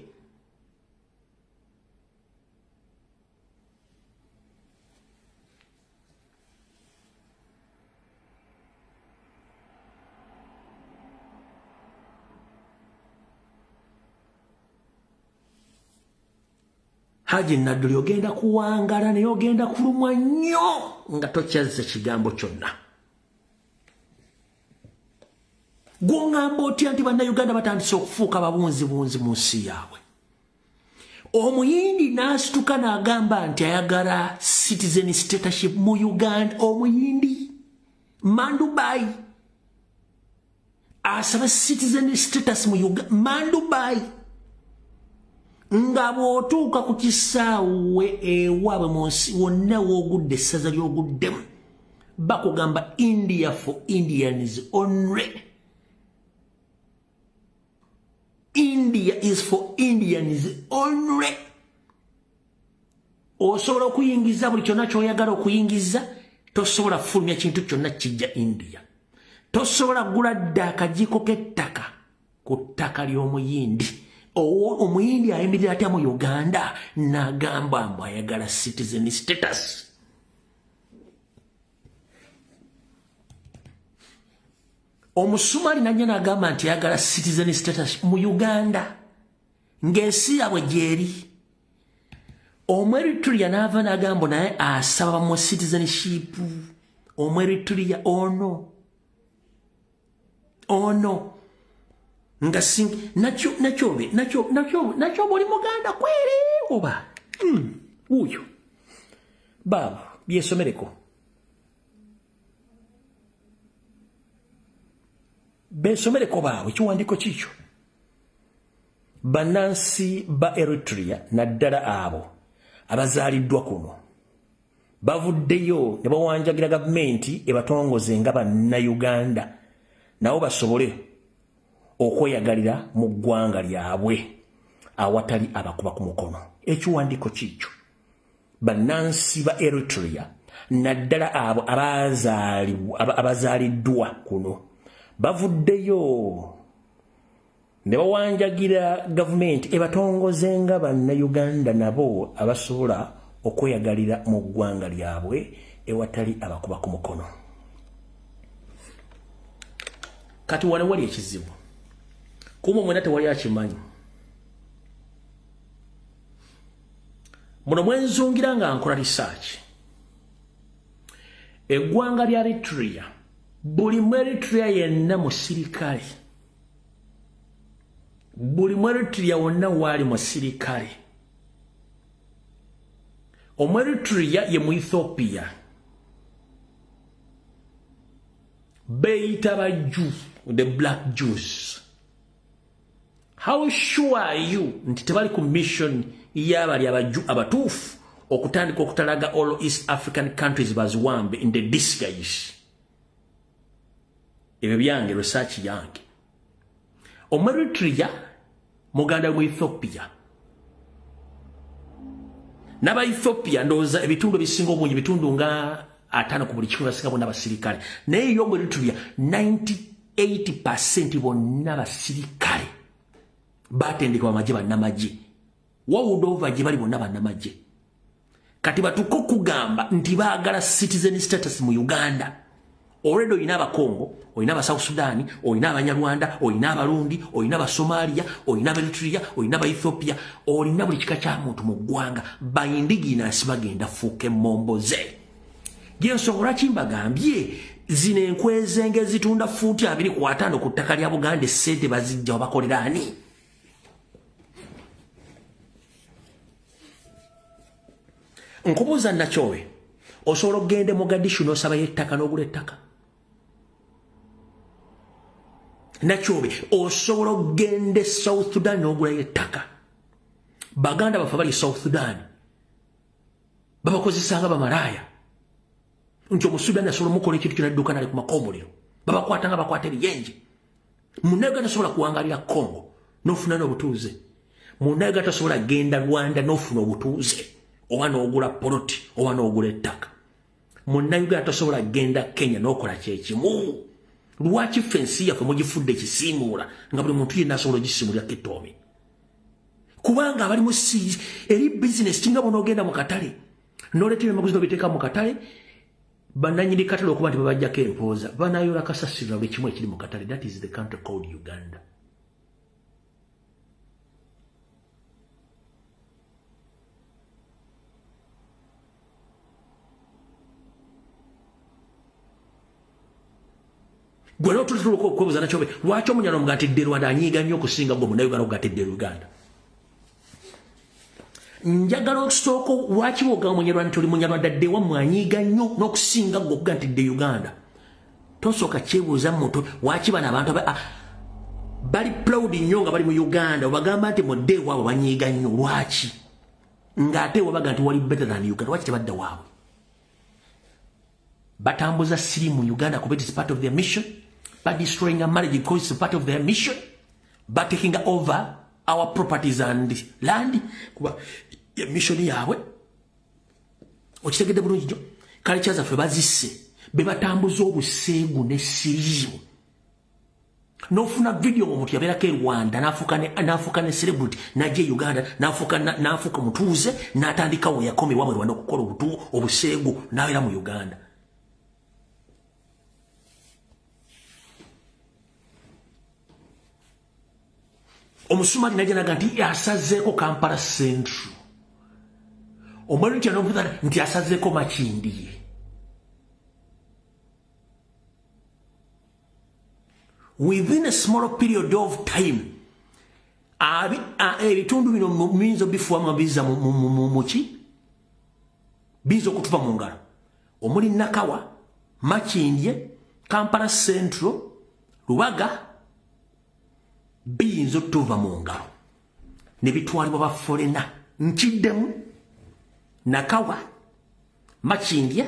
Haji Nadduli ogenda kuwangala naye ogenda kulumwa nnyo nga tokyazze kigambo kyonna. Gw'oŋŋamba otya nti bannayuganda batandise okufuuka babunzi mu nsi yaabwe. Omuyindi n'asituka n'agamba nti ayagala citizen status mu Uganda. Omuyindi Mandubai asaba citizen status mu Uganda. Mandubai nga bw'otuuka ku kisaawe ewaabwe mu nsi wonna w'ogudde essaza ly'oguddemu bakugamba India for Indians only. India is for Indians only. Osobola okuyingiza buli kyonna ky'oyagala okuyingiza, tosobola fulumya kintu kyonna kijja India. Tosobola gula dda akajiiko k'ettaka ku ttaka ly'omuyindi. Omuyindi ayimirira atya mu Uganda n'agamba mbu ayagala citizen status. Omusumali najja n'agamba nti ayagala citizen status mu Uganda ng'ensi yaabwe gyeri. Omweritulya n'ava n'agamba naye asaba mu citizenship. Omweritulya ono nga nakyo buli muganda kwere oba uyo baba byesomereko baawe ekiwandiiko kikyo bannansi ba Eritrea naddala abo abazaaliddwa kuno bavuddeyo ne bawanjagira gavumenti ebatongoze nga bannayuganda nabo basobole okweyagalira mu ggwanga lyabwe awatali abakuba ku mukono. Ekiwandiiko kikyo bannansi ba Eritrea naddala abo abazaaliddwa kuno bavuddeyo ne bawanjagira gavumenti ebatongoze nga bannayuganda nabo abasobola okweyagalira mu ggwanga lyabwe ewatali abakuba ku mukono. Kati wano wali ekizibu kuma mwena tewali akimanyi. Muno mwenzungira nga nkola research. Eggwanga lya Eritrea buli Mweritrea yenna musirikale. Buli Mweritrea wonna waali musirikale. Omweritrea ye mu Ethiopia beeyita bajju, the black Jews. How sure are you nti tebali ku mission y'abali abajju abatuufu okutandika okutalaga all East African countries baziwambe in the disguise? Ebyo byange research yange. Omweritrea muganda mu Ethiopia n'aba Ethiopia ndowooza ebitundu ebisinga obungi bitundu nga 5 ku buli kikumi basinga bonna basirikale, naye yo Omweritrea 98% bonna basirikale batendeka bamagye bannamagye wawudova gye bali bonna bannamagye. Kati batuko okugamba nti baagala citizen status mu Uganda. Already oyina abakongo, oyina aba South Sudan, oyina abanyarwanda, oyina abarundi, oyina aba Somalia, oyina aba Eritrea, oyina aba Ethiopia, oyina buli kika kya muntu mu ggwanga bayindiginansi bagenda fuuke momboze. Gyensonga lwaki mbagambye zino enkwezenge ezitunda fuuti 25 ku ttaka lya Buganda ssente bazijja bakolera ani? Nkubuuza Nakyowe, osobola okugenda Mogadishu n'osaba y'ettaka n'ogula ettaka? Nachobe osobola ogende South Sudan n'ogulayo ettaka. Baganda bafe bali South Sudan babakozesanga bamalaaya nti Omusudani asobola mukola ekintu kinadduka nali ku makombolero babakwatanga bakwata ebiyenje. Munnayuganda asobola kuwangalira Congo n'ofuna n'obutuuze. Munnayuganda tasobola genda Rwanda n'ofuna obutuuze oba n'ogula poloti oba n'ogula ettaka. Munnayuganda tasobola genda Kenya n'okola kyekimu. Lwaki fensi yaffe mugifudde ekisiimuula nga buli muntu yenna asobola ogisiimulira Kitoomi? Kubanga abali mu eri business kinga bonogenda mu katale n'oleetera emaguzi n'obiteeka mu katale bannannyini katale okuba nti babajjako empooza banayola kasasiro buli kimu ekiri mu katale. That is the country called Uganda. Gwe n'otutula okwebuuza Nakyobe lwaki omunyalo mugatidde Rwanda anyiiga nnyo okusinga gwe Munnayuganda okugatidde Uganda? Njagala okusooka lwaki bw'ogamba Munyarwanda nti oli Munyarwanda dde wammwe anyiiga nnyo n'okusinga gwe okugantidde Uganda? Tosooka kyebuuza muntu lwaki bano abantu bali proud nnyo nga bali mu Uganda obagamba nti mudde waabwe banyiiga nnyo lwaki? Ng'ate wabaga nti wali better than Uganda lwaki tebadda waabwe? Batambuza siri mu Uganda kuba it is part of their mission. By destroying our marriage because it's part of their mission. By taking over our properties and land. Kuba mission yawe. Okitegedde bulungi nnyo. Culture zaffe bazisse. Be batambuza obuseegu n'essiriimu. N'ofuna video omuntu yabeerako e Rwanda n'afuuka ne celebrity n'ajja e Uganda n'afuuka mutuuze n'atandikawo yakoma ewaabwe Rwanda okukola obuseegu n'abeera mu Uganda. Omusumali najja naga nti yasazeeko Kampala Central. Omwero nti anovuga nti yasazeeko Makindye. Within a small period of time, ebitundu bino muyinza bifuwamu biza muki? Biza okutuva mu ngalo. Omuli Nakawa, Makindye, Kampala Central, Lubaga, biyinza okutuva mu ngalo ne bitwalibwa bafolena. Nkiddemu Nakawa, Makindye,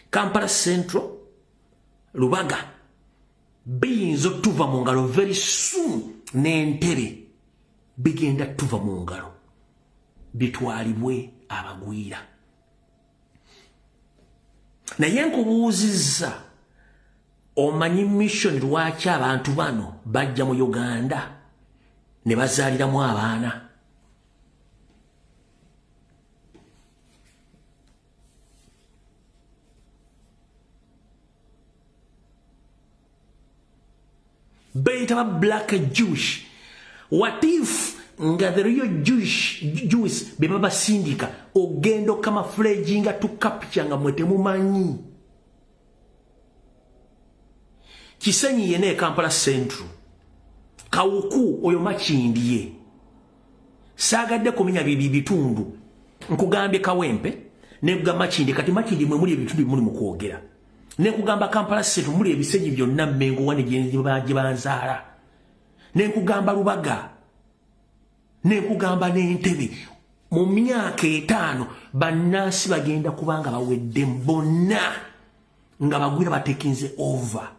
Kampala Central, Lubaga biyinza okutuva mu ngalo very soon. N'Entebbe bigenda tuva mu ngalo bitwalibwe abagwira. Naye nkubuuzizza omanyi mission lwaki abantu bano bajja mu Uganda ne bazaaliramu abaana? Beita ba black Jewish. What if nga the real Jews be baba sindika ogendo kama fledging to capture nga mwete mumanyi? Kisenyi yene Kampala Central. Kawuku oyo Makindye. Sagadde kumenya bitundu. Nkugambye Kawempe ne kuga Makindye kati Makindye mwe muli ebitundu muli mu kwogera. Ne kugamba Kampala Central muli ebisenyi byonna Mmengo wane gye banzaala. Ne kugamba Lubaga. Ne kugamba n'Entebbe. Mu myaka 5 bannansi bagenda kubanga bawedde bonna nga bagwira batekinze over.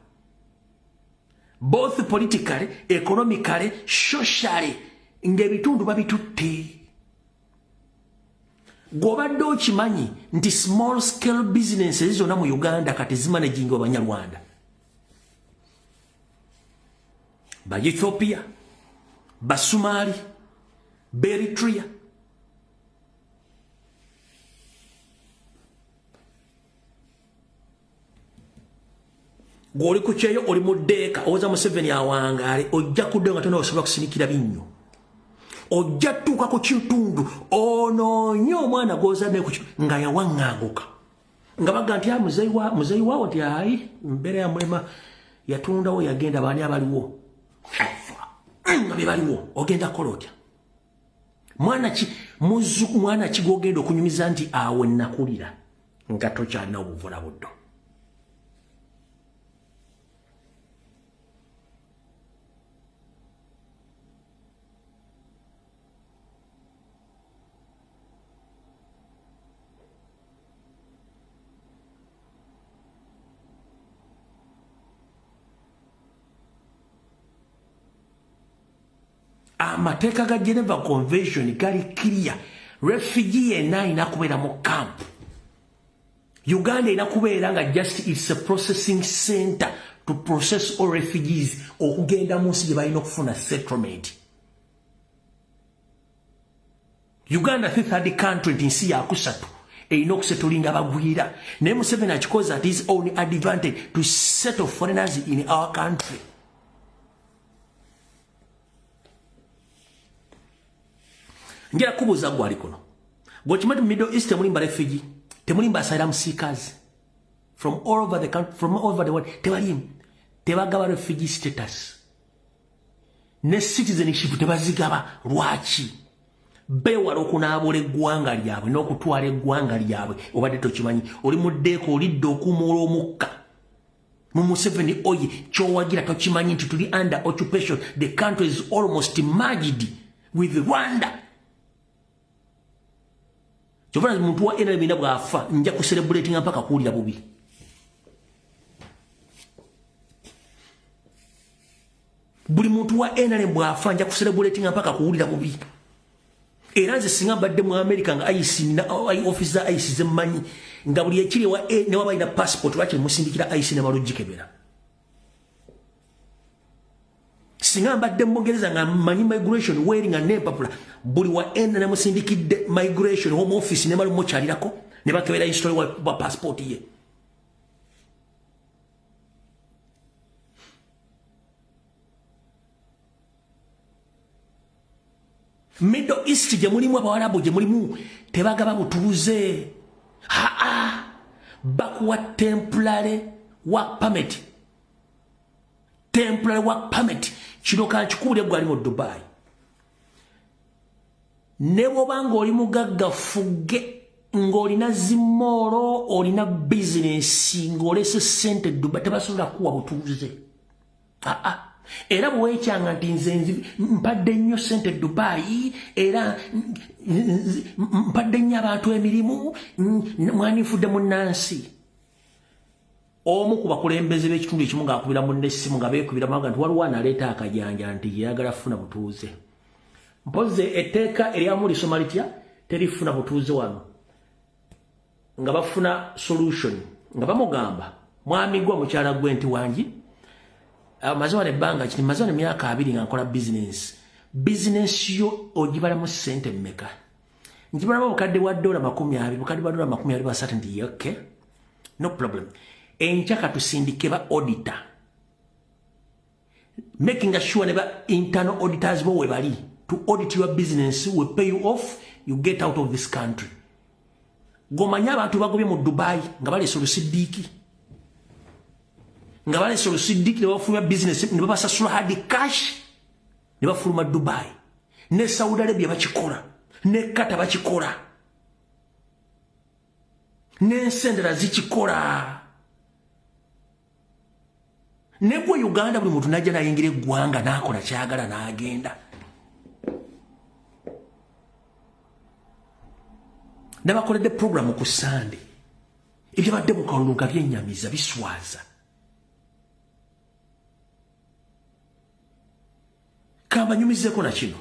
Both politically, economically, socially, ng'ebitundu babitutte. Gw'obadde okimanyi nti small scale businesses zonna mu Uganda kati zimanaging Abanyarwanda. Ba Ethiopia, ba Somali, ba Eritrea. Gw'oli ku kyeyo oli mu ddeeka owoza Museveni awangaale ojja kudde nga tonna osobola kusinikira binnyo. Ojja tuuka ku kitundu onoonye omwana gw'ozadde nga yawaŋŋanguka nga baga nti muzeyi waawo nti ayi mbeera ya mulema yatundawo yagenda baani abaliwo nga be baliwo ogenda kukola otya? Mwana ki gw'ogenda okunyumiza nti awo nakulira nga tokyalina obuvula buddo? Amateeka ga Geneva Convention gali clear. Refugee yenna alina kubeera mu camp. Uganda ina kubeera nga just it's a processing center to process all refugees okugenda mu nsi gye balina okufuna settlement. Uganda third country nsi yakusatu erina okusetulinga abagwira. Naye Museveni akikoze at his own advantage to settle foreigners in our country. Njera kubuuza gwali kuno. Gwokimanyi mu Middle East temulimba refugee. Temulimba asylum seekers from all over the country, from all over the world. Tebagaba refugee status. Ne citizenship tebazigaba. Lwaki? Bewala okunaabula eggwanga lyabwe n'okutwala eggwanga lyabwe obadde tokimanyi. Oli muddeeko olidde okumoola omukka. Mu Museveni oye ky'owagira tokimanyi nti tuli under occupation. The country is almost merged with Rwanda. Kyovana muntu wa NRM bw'afa nja ku celebrating mpaka kuwulira bubi. Buli muntu wa NRM bw'afa nja ku celebrating mpaka kuwulira bubi. Era nze singa mbadde mu America nga IC na officer IC zemmanyi nga buli ekiri wa ne wabalina passport lwaki musindikira IC ne balugikebera. Singa mbadde mu Bungereza nga mmanyi migration wearing a name papula buli wa enda na musindikidde migration home office ne malu mokyalirako ne bakebera history wa passport ye. Middle East gye mulimu abawarabu gye mulimu tebagaba butuuze. Bakuwa temporary work permit. Temporary work permit. Kino kankikuule gwali mu Dubai. Ne bw'obanga oli mugaggafuge ng'olina zimoolo olina bizinesi ng'olese ssente Dubai tebasobola kuwa butuuze. Era bweweekyanga nti nze mpadde nnyo ssente Dubai era mpadde nnyo abantu emirimu mwanifudde munnansi. Omu ku bakulembeze b'ekitundu ekimu ng'akubira munne essimu nga beekubira mawanga nti waliwo analeeta akajanja nti yayagala kufuna butuuze. Mpoze etteeka eryamu lisoma litya terifuna butuuze wano. Nga bafuna solution nga bamugamba mwami gwa mukyala gwe nti wangi maze wane ebbanga kiti maze wane emyaka 2 nga nkola business yo ogibalamu ssente mmeka. Njibalamu bukadde bwa $20, bukadde bwa $20 basatu nti okay no problem. Enchaka tusindike ba auditor making sure never internal auditors bo webali to audit your business will pay you off you get out of this country. Gomanya abantu bagobye mu Dubai nga bale solusidiki ne bafuluma business ne babasasula hard cash ne bafuluma Dubai ne Saudi Arabia bakikola ne Qatar bakikola ne Sendera zikikola. Nebo Uganda buli muntu najja nayingira eggwanga n'akola kyagala n'agenda. Nabakoledde program ku Sunday. Ebyo badde mu kaluluka byennyamiza biswaza. Kabanyumizeko na kino.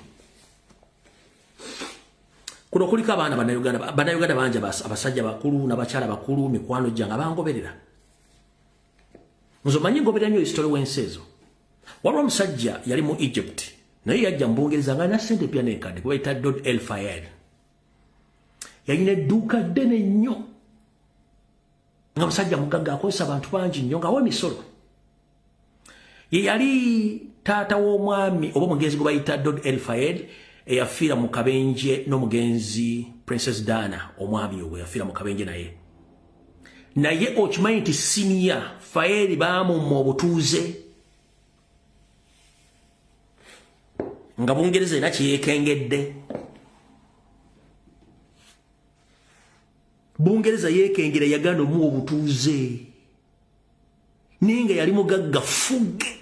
Kuno kuliko abaana Bannayuganda bangi abasajja bakulu n'abakyala bakulu mikwano gyange bangoberera. Muzomanyi ngobera nnyo history w'ensi ezo. Waliwo omusajja yali mu Egypt naye yajja mu Bungereza nga alina ssente pya n'enkadde kuba yita Dod El Fayed. Yalina edduuka ddene nnyo nga musajja mugagga akozesa abantu bangi nnyo nga w'emisolo. Ye yali taata w'omwami oba omugenzi gwe bayita Dod El Fayed eyafiira mu kabenje n'omugenzi Princess Diana omwami ogwe yafiira mu kabenje naye okimanyi nti senior Fayed baamumma obutuuze nga Bungereza era kyeyeekengedde. Bungereza yeekengera yaganda omuwa obutuuze naye nga yali mugagga fuge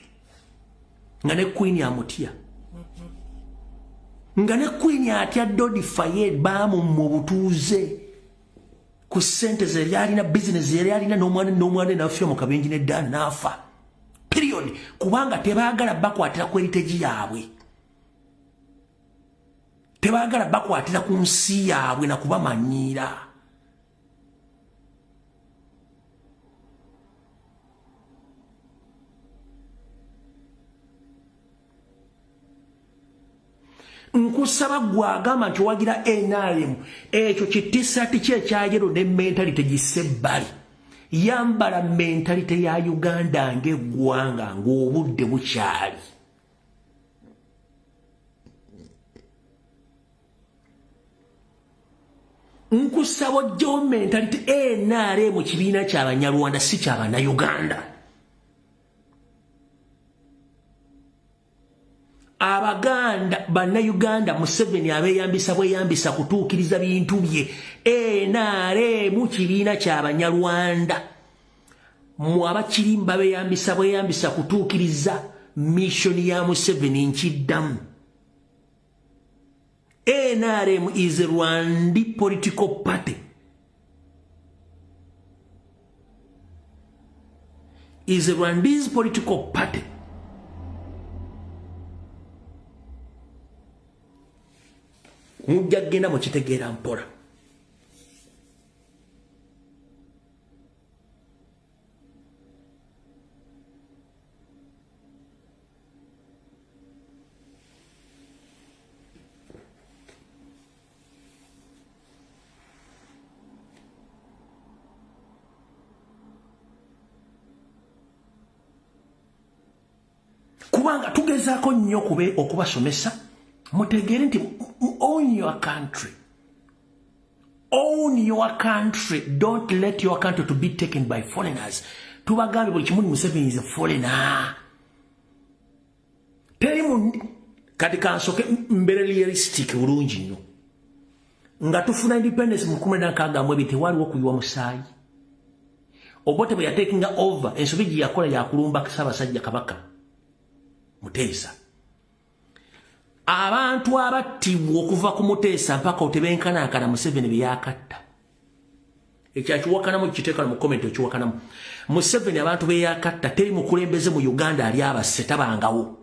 nga ne Queen amutya nga ne Queen atya Dodi Fayed baamumma obutuuze ku ssente ze yalina business ze yalina n'omwana n'afiira mu kabenji n'eddaala n'afa period kubanga tebaagala bakwatira ku heritage yaabwe. tebagala bakwatira ku nsi yaabwe na kubamanyira. Nkusaba gwagamba nti wagira NRM ekyo kitisati kyekyayero ne mentality gisebbali. Yambala mentality ya Uganda ng'eggwanga ng'obudde bukyali. Nkusaba ojjawo mentality NRM kibiina ky'Abanyarwanda si ky'Abannayuganda. Abaganda Bannayuganda Museveni abeyambisa bweyambisa kutuukiriza bintu bye. NRM kibiina ky'Abanyarwanda. Mu abakirimba beyambisa bweyambisa kutuukiriza mission ya Museveni nkiddamu. NRM is a Rwandi political party. Is a Rwandese political party. Mujja genda mu kitegeera mpola. Kubanga tugezaako nnyo okubasomesa mutegeere nti own your country. Own your country. Don't let your country to be taken by foreigners. Tubagambe buli kimu Museveni is a foreigner. Teri kati kansoke mbere realistic bulungi nnyo. Nga tufuna independence mu 1962 tewaliwo kuyiwa musaayi. Obote bwe yatekinga over ensobi gye yakola yakulumba Ssaabasajja Kabaka Muteesa. Abantu abattibwa okuva ku Muteesa mpaka otebenkanakana Museveni beyakatta. Ekyakiwakanamu kiteekala mu comment ekiwakanamu. Museveni abantu beyakatta teri mukulembeze mu Uganda ali abasse tabangawo.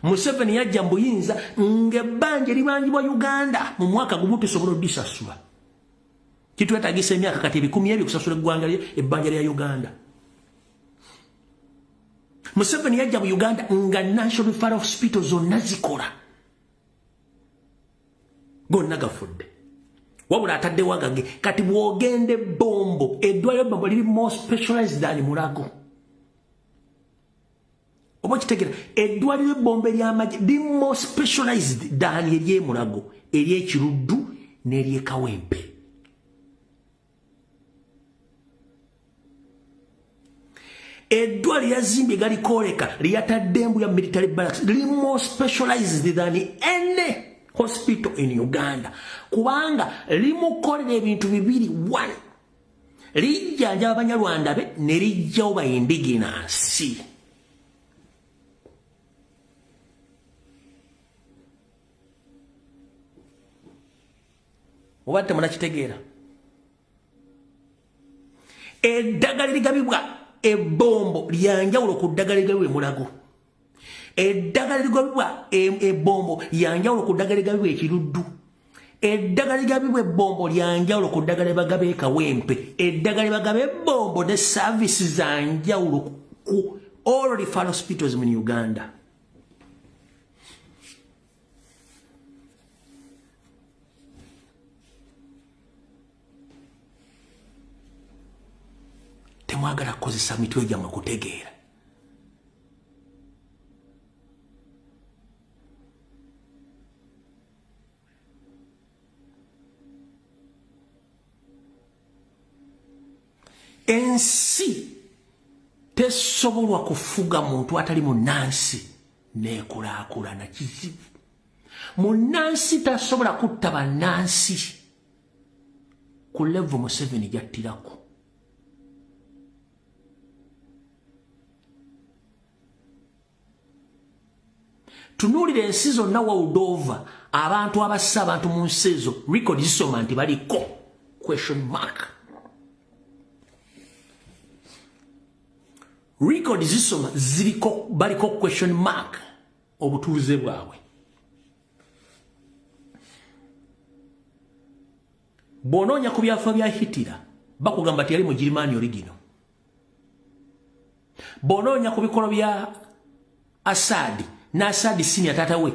Museveni yajja mu buyinza ng'ebbanja libangibwa Uganda mu mwaka gumu tesobola oddisasula. Kitwetagisa emyaka kati 10 kusasula eggwanga ebbanja lya Uganda. Museveni yajja mu Uganda nga National Referral Hospital zonna zikola. Gonna gafudde. Wabula ataddewo agage kati bw'ogende Bombo eddwaliro Bombo liri more specialized than Mulago. Oba kitegera eddwaliro Bombo ery'amagye liri more specialized than ery'e Mulago, ery'e Kiruddu n'ery'e Kawempe. Eddwaliro yazimbe gali koleka lyatadde mbu ya military barracks liri more specialized than any hospital in Uganda. Kubanga limukolera ebintu bibiri. One, lijjanja Abanyarwanda be ne lijjawo ba indigenous. Obatte munakitegeera. Eddagala ligabibwa Ebombo lyanjawulo ku ddagala ligabibwa Mulago. Eddagala ligabibwa Ebombo lyanjawulo ku ddagala ligabibwa Ekiruddu. Eddagala ligabibwa Ebombo lyanjawulo ku ddagala libagaba Kawempe. Eddagala libagaba Ebombo ne services zanjawulo ku all referral hospitals in Uganda. Temwagala kukozesa mitwe gyammwe kutegeera. Ensi tesobolwa kufuga muntu atali munnansi nekulaakulana kizibu. Munnansi tasobola kutta bannansi ku level Museveni gyattirako. Tunuulira ensi zonna world over abantu abassa abantu mu nsi ezo record zisoma nti baliko question mark. record zisoma ziliko baliko question mark obutuuze bwawe. Bononya ku byafa bya Hitler bakugamba tiyali mujirimani original. Bononya ku bikolo bya Assad na Assad senior tata we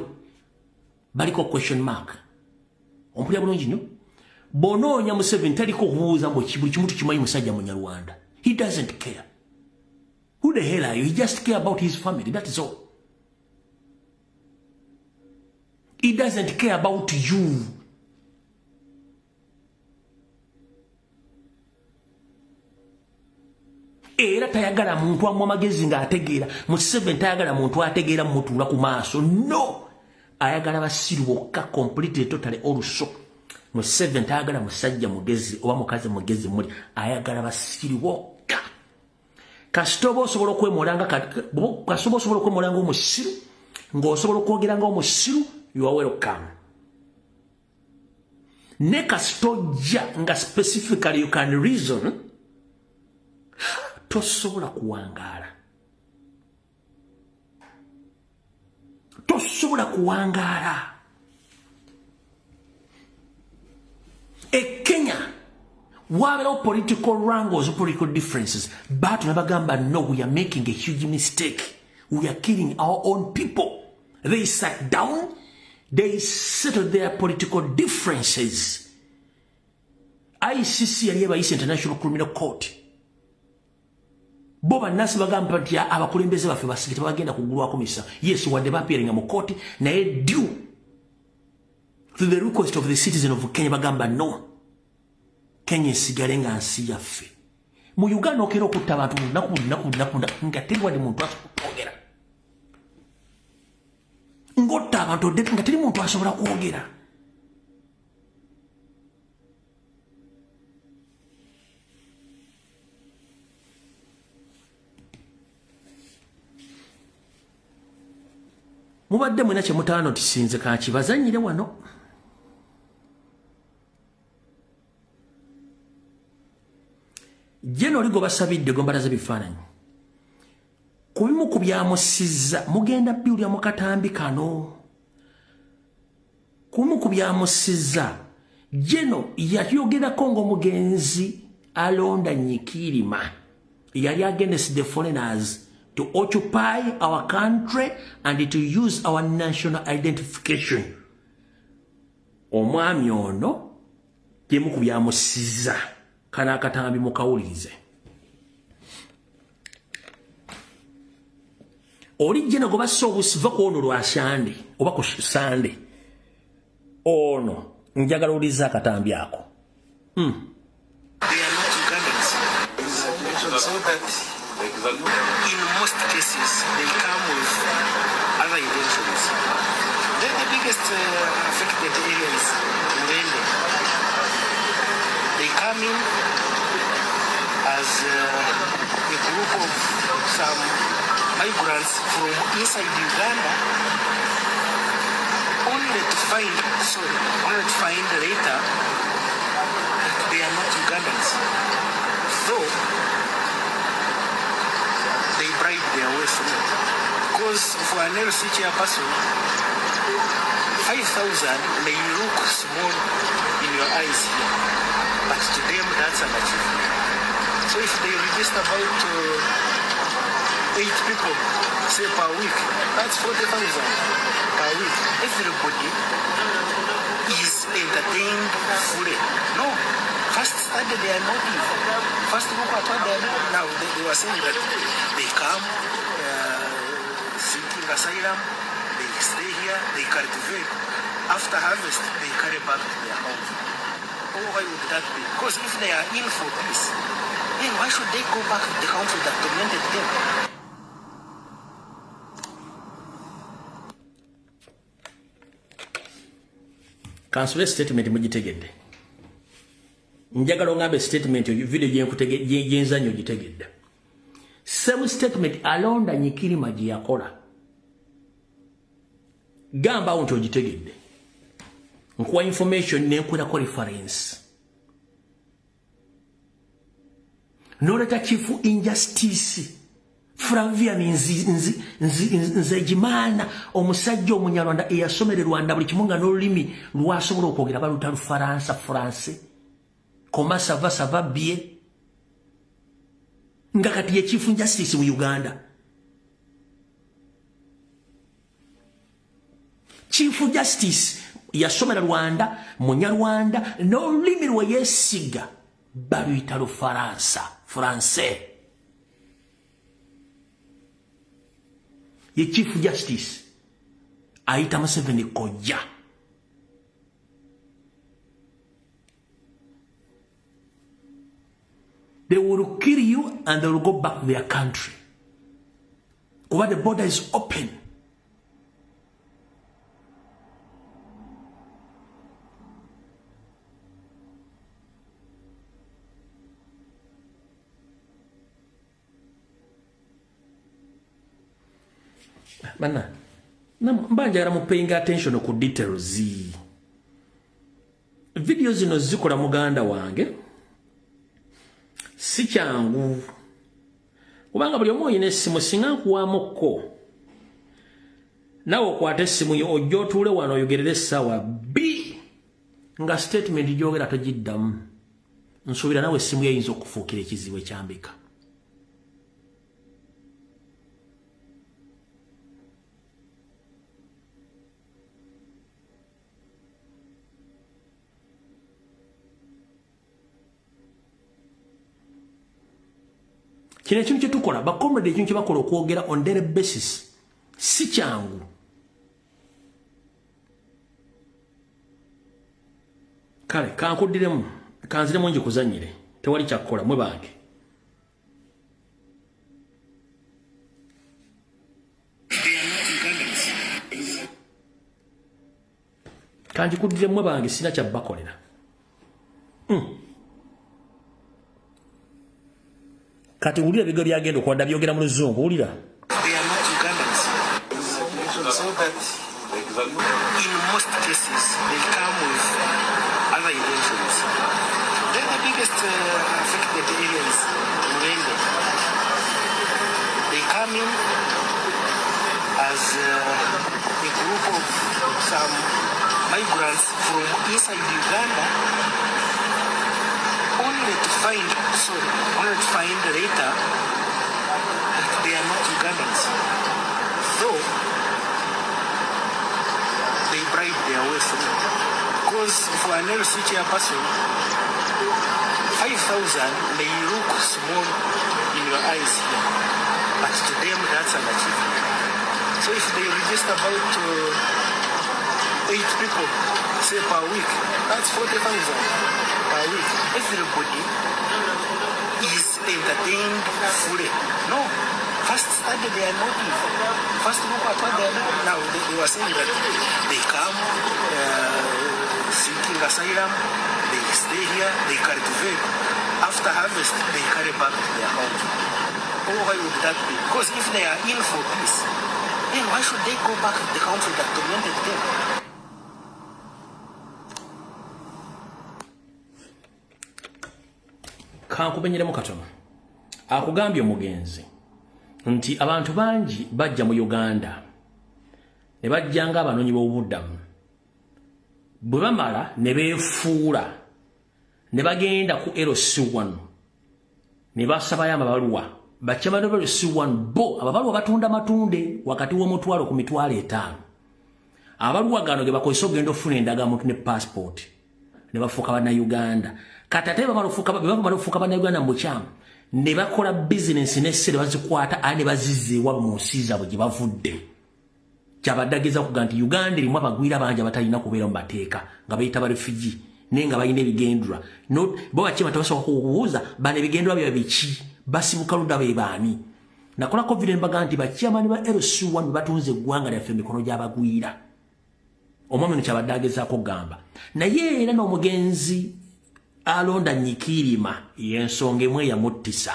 baliko question mark. Ompulya bulungi nnyo. Bononya Museveni taliko kubuuza mbo buli kimuntu kimanyi musajja munyarwanda. He doesn't care. Who the hell are you? He just care about his family. That is all. He doesn't care about you. Era tayagala muntu amwa magezi nga ategeera. Museveni tayagala muntu ategeera mutuula ku maaso. No. Ayagala basiru bokka completely totally oluso. Museveni tayagala musajja mugezi oba mukazi mugezi muli. Ayagala basiru bokka. Kasitobo osobola okwemolanga kasobo osobola okwemolanga omusiru ng'osobola okwogeranga omusiru, you are welcome. Ne kastojja nga specifically you can reason, tosobola kuwangaala. Tosobola kuwangaala. Kenya, wabelo political wrangles, political differences, but no, we are making a huge mistake. We are killing our own people. They sat down, they settled their political differences. ICC alieba isi International Criminal Court. Boba nasi bagamba nti abakulembeze baffe basigite bagenda kugulwako misa. Yes, wadde bapieringa mu court naye due to the request of the citizen of Kenya bagamba no. Kenya esigale nga nsi yaffe. Mu Uganda okera okutta abantu naku nga teri wadde muntu asobola ngotta abantu nga teri muntu asobola kwogera. Mubadde mwena kye mutaano tisinze kaaki bazannyire wano. Jeno ligo basabidde gombalaza bifaananyi. Kubimu ku byamusizza mugenda biwulya mu katambi kano. Kubimu ku byamusizza Jeno yayogerako ng'omugenzi alonda Nyikirima. Yali against the foreigners to occupy our country and to use our national identification. Omwami ono kimu ku byamusizza. Kana akatambi mukawulirize. Oli jena goba sobusiva ku ono lwasande oba ku sande. Ono njagala uliza akatambi ako. They are not Ugandans. So that in most cases they come with other intentions. Then the biggest affected area is Murende. They come in as a group of some migrants from inside Uganda, only to find later that they are not Ugandans. Though they bribe their way through. Because for an LC chairperson, 5,000 may look small in your eyes here, but to them that's an achievement. So if they register about 8 people, say per week, that's 40,000 per week. Everybody is entertained fully. No, first study they are not in. First look at what they are doing. Now they were saying that they come seeking asylum, they stay here, they cultivate. After harvest, they carry back to their home. Oh, why would that be? Because if they are in for peace, then why should they go back to the country that tormented them? Kansule statement mugitegedde. Njagala ngambe statement yo video jenzanyo gitegedde. Same statement alonda Nyikirima gye yakola. Gamba unto gitegedde. Nkuwa information nenkwera ko reference. Noleta chifu injustice Flavian Nzejimana omusajja omunyarwanda eyasomere Rwanda buli kimunga n'olulimi lwasobola okwogera baluta Lufaransa français. Comment ça va bien? Nga kati ye Chief Justice mu Uganda. Chief Justice yasomera Rwanda munyarwanda n'olulimi lwe yesiga baluta Lufaransa français. Ye Chief Justice aita Museveni koja. They will kill you and they will go back to their country. Because the border is open. Mana, mbanja mu paying attention ku details. Videos zino zikola muganda wange. Si kyangu. Kubanga buli omu yine simu singa nkuwamukko. Nawe okwate simu yo ojja otuule wano oyogerere essaawa B. Nga statement gyogera togiddamu. Nsuubira nawe simu yeyinza okufuukira ekizibu ekyambika. Kine ekintu kyetukola bakomrade ekintu kyebakola okwogera on daily basis si kyangu. Kale kankuddiremu kanziremu nje kuzanyire tewali kyakukola mwe bange. Kanjikuddiremu mwe bange sina kyabakolera. Kati ulira bigo byagenda okwanda byogera mu luzungu ulira. They are not Ugandans. So that in most cases they come with other intentions. They're the biggest affected areas in Rwanda. They come in as a group of some migrants from inside Uganda. Only to find later that they are not Ugandans. Though they bribe their way through. Because for an LC chairperson, 5,000 may look small in your eyes here, but to them that's an achievement. So if they register about 8 people, say per week, that's 40,000 per week. Everybody is entertained fully. No, first study their motive. First look at what they are doing. Now they were saying that they come seeking asylum, they stay here, they cultivate. After harvest, they carry back to their house. Oh, why would that be? Because if they are in for peace, then why should they go back to the country that tormented them? Kankubenyeremu katono. Akugambye omugenzi nti abantu bangi bajja mu Uganda ne bajjanga abanoonyi b'obubuddamu bwe bamala ne beefuula ne bagenda ku LC1 ne basabayo amabaluwa bakyamano ba LC1 bo ababaluwa batunda matunde wakati w'omutwalo ku mitwalo 5 abaluwa gano ge bakozesa okugenda ofuna endagamuntu ne passport ne bafuuka bannayuganda katate bamalufuuka bannayuganda mu bukyamu ne bakola business n'essere bazikwata ane bazizzeewa mu nsi zaabwe gye bavudde kyabaddageeza kuga nti Uganda erimu abagwira bangi abatalina kubeera mu mateeka nga bayita ba refugee naye nga balina ebigendwa bo bakima tebasobola kubuuza bano ebigendwa byo biki basibuka ludda be baani nakola covid mbaga nti bakyamani ba LC1 batunze eggwanga lyaffe emikono gy'abagwira omwami ono kyabaddagezaako okugamba naye era n'omugenzi alonda Nyikirima y'ensonga emwe yamuttisa.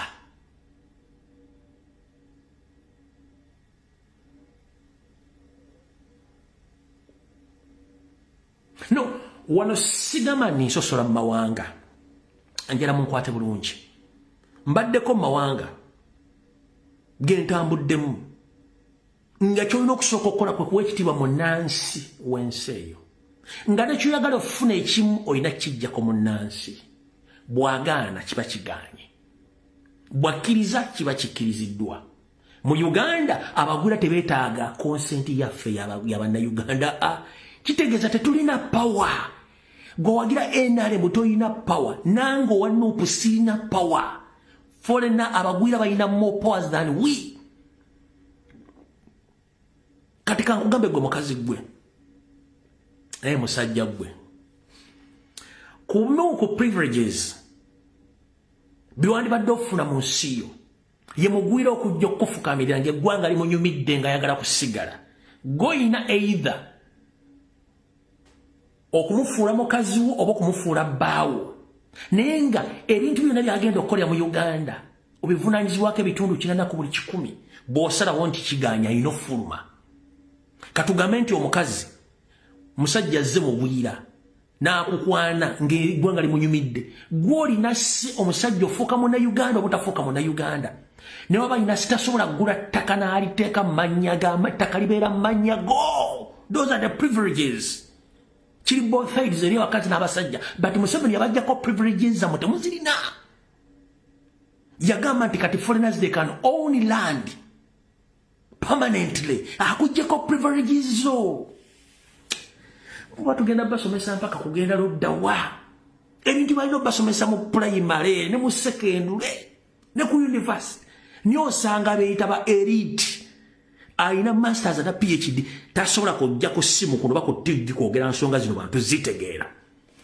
No, wano sigamani nsosola mu mawanga njala munkwate bulungi mbaddeko mu mawanga gentambuddemu nga kyolina okusooka okukola kwe kuwa ekitiibwa munnansi w'ensi eyo nga nekyoyagala okufuna ekimu olina kijjako munnansi bw'agaana kiba kigaanye bw'akkiriza kiba kikkiriziddwa mu Uganda abagwira tebeetaaga konsenti yaffe y'abannayuganda kitegeeza tetulina pawa gwewagira NRM toyina pawa nange owa Nuupu sirina pawa foreigner abagwira balina more powers than we kati kankugambe gwe mukazi gwe musajja gwe ku privileges biwandibadde okufuna mu nsi yo ye mugwira okujja okufukamirira ng'eggwanga limunyumidde ng'ayagala kusigala goyina either okumufuula mukazi wo oba okumufuula bbaawo naye nga ebintu byonna byagenda okukolera mu Uganda obivunaanyizibwako ebitundu 40 ku buli 100 bw'osalawo nti kiganya alina ofuluma katugambe nti omukazi musajja azze mugwira n'akukwana ng'eggwanga limunyumidde gw'olina si omusajja ofuuka munnayuganda obutafuuka munnayuganda ne waba alina sitasobola kugula ttaka n'aliteeka mu mannya ttaka libeera mu mannya go those are the privileges kiri both sides eri abakazi n'abasajja but Museveni yabajjako privileges zammwe temuzirina yagamba nti kati foreigners they can own land permanently akujjako privileges zo kuba tugenda basomesa mpaka kugenda loddawa ebintu balina basomesa mu primary ne mu secondary ne ku university niyo osanga beeyita ba elite ayina masters na PhD tasobola kujja ku simu kuno bako TV kwogera nsonga zino bantu zitegeera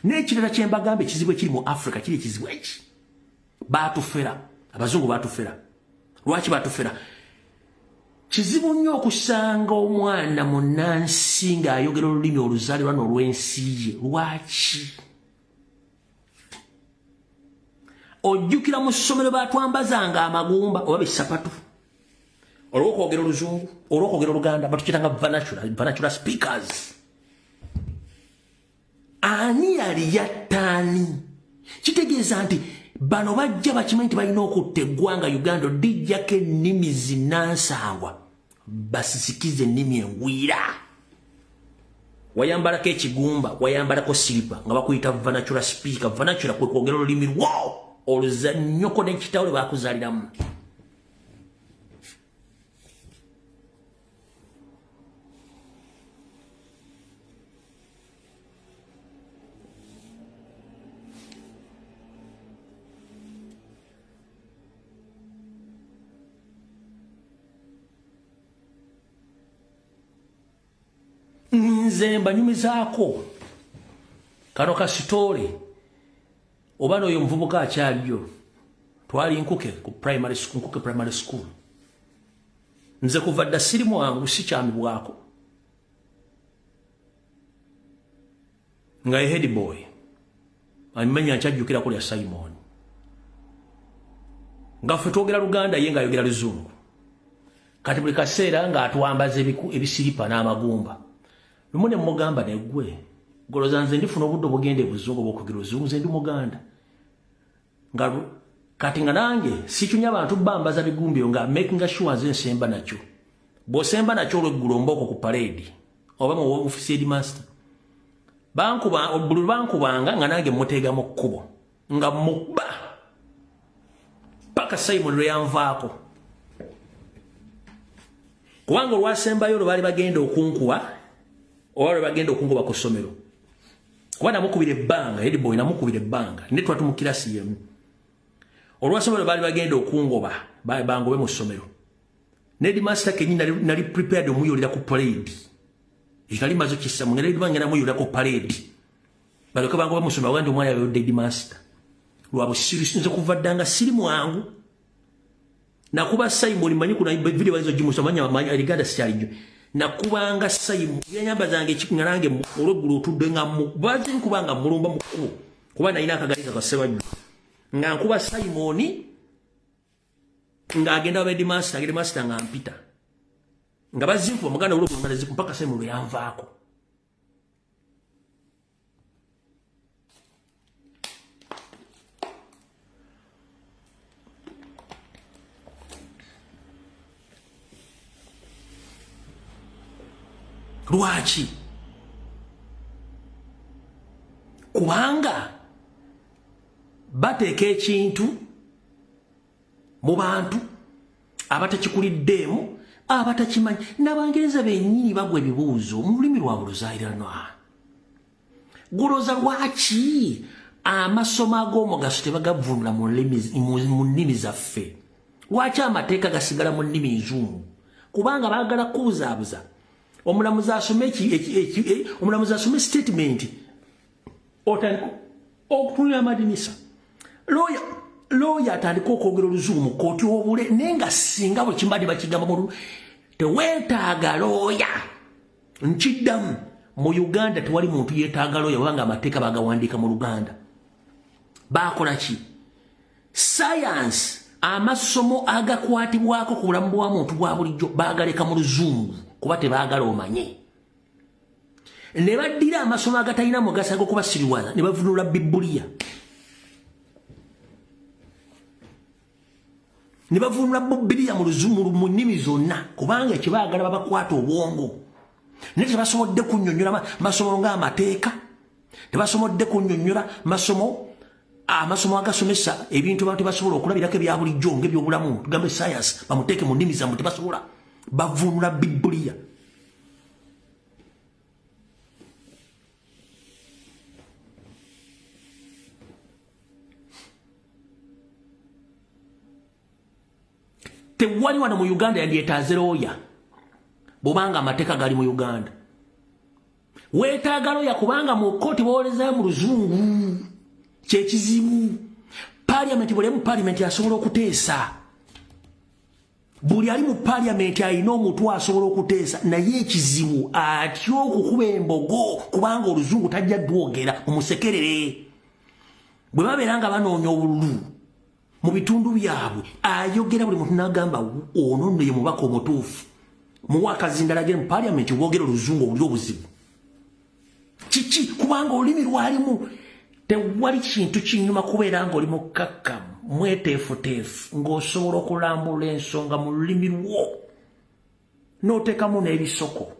n'ekirala kyembagambe ekizibu ekiri mu Africa kiri ekizibu eki baatufera abazungu baatufera lwaki baatufera kizibu nnyo okusanga omwana munnansi ng'ayogera olulimi oluzaalirwa n'olw'ensi ye lwaki ojjukira mu ssomero baatwambazanga amagumba oba besapatu olw'okwogera oluzungu olw'okwogera oluganda batukitanga vernacular speakers ani yali yattaani kitegeeza nti bano bajja bakimanyi nti balina okutta eggwanga Uganda lijjako ennimi zinansangwa basisikize ennimi engwira wayambalako ekigumba wayambalako silipa nga bakuyita vernacular speaker vernacular kwe kwogera olulimi lwo oluzannyoko n'ekitabo lwe bakuzaaliramu nze mbanyumizaako kano kasitole oba n'oyo omuvubuka akyaliyo twali nkuke ku primary school nze kuva dda siri mwangu sikyamibwako nga ye head boy amanya nkyajjukirako lya Simon nga ffe twogera Luganda ye ng'ayogera Luzungu kati buli kaseera ng'atwambaza ebisiripa n'amagumba lumu ne mugamba neggwe goloza nze ndifuna obudde obugenda ebuzungu bw'okwogera Oluzungu nze ndi Muganda nga kati nga nange sikyunya abantu bambaza bigumbyo nga making sure nze nsemba nakyo bw'osemba nakyo olweggulo mbooko ku parade oba mu office headmaster bankubanga nga nange muteegamu kkubo nga mubba paka Simon lwe yanvaako kubanga olwasembayo olwo baali bagenda okunkuba oba lwe bagenda okunkuba ku ssomero kuba namukubira ebbanga headboy namukubira ebbanga ne twatu mu kirasi yemu olwasomero baali bagenda okungoba bangobe mu ssomero ne headmaster kenyini nali prepared omuyolera ku parade ekitali mazo kisa mu ngeri bangena muyolera ku parade balyoke bangobe mu ssomero wandi omwana yayodde headmaster lwabo nze kuva ddanga siri mwangu nakuba Simon manyi kuna video bazo jimusa manya aliganda sikyalijo nakubanga Simon yanyamba zange kikungalange olweggulo otudde nga bazi nkubanga mulumba mukulu kuba nalina akagaliza kasebajju nga nkuba Simon nga agenda wa headmaster nga mpita nga bazi nkuba muganda olweggulo nga mpaka Simon lwe yanvaako Lwaki? Kubanga bateeka ekintu mu bantu abatakikuliddemu abatakimanyi n'Abangereza bennyini bagwa ebibuuzo mu lulimi lwabwe oluzaayiranwa. Guloza lwaki amasomo ag'omugaso tebagavunula mu nnimi zaffe? Lwaki amateeka gasigala mu nnimi nzungu? Kubanga baagala kubuzaabuza. Omulamuzi asome statement okutunula amadinisa. Lawyer atandika okwogera oluzungu mu kkooti obule naye nga singa bwe kimbadde bakigamba mu teweetaaga lawyer. Nkiddamu mu Uganda tewali muntu yeetaaga lawyer kubanga amateeka bagawandiika mu Luganda. Baakola ki? Science, amasomo agakwatibwako ku bulamu bwa muntu bwa bulijjo baagaleka mu luzungu kuba tebaagala omanye. Ne baddira amasomo agatalina mugaso ag'okubasiriwaza ne bavunula Bibuliya. Ne bavunula Bibuliya mu luzungu mu nnimi zonna kubanga ekibaagala babakwata obwongo. Naye tebasobodde kunnyonnyola masomo ng'amateeka. Tebasobodde kunnyonnyola amasomo agasomesa ebintu abantu basobola okulabirako ebya bulijjo ng'ebyobulamu tugambe science bamuteeke mu nnimi zammwe tebasobola. Bavunula Bibuliya. Tewali wano mu Uganda yandyetaaze lawyer bobanga amateeka gali mu Uganda. Weetaaga lawyer kubanga mu kkooti boolezayo mu luzungu. Kyekizibu. Parliament buli mu parliament asobola okuteesa. Buli ali mu parliament alina omuntu asobola okuteesa naye ekizibu atya okukuba embogo kubanga oluzungu tajja ddwogera mumusekerere. Bwe babeera nga banoonya obululu mu bitundu byabwe ayogera buli muntu n'agamba ono nno ye mubaka omutuufu. Muwa akazindala agere mu parliament bwogera oluzungu obuli obuzibu. Kiki? Kubanga olulimi lwalimu. Tewali kintu kinyuma kubeera ng'oli mukkakkamu mweteefuteefu ng'osobola okulambula ensonga mu lulimi lwo n'oteekamu n'ebisoko.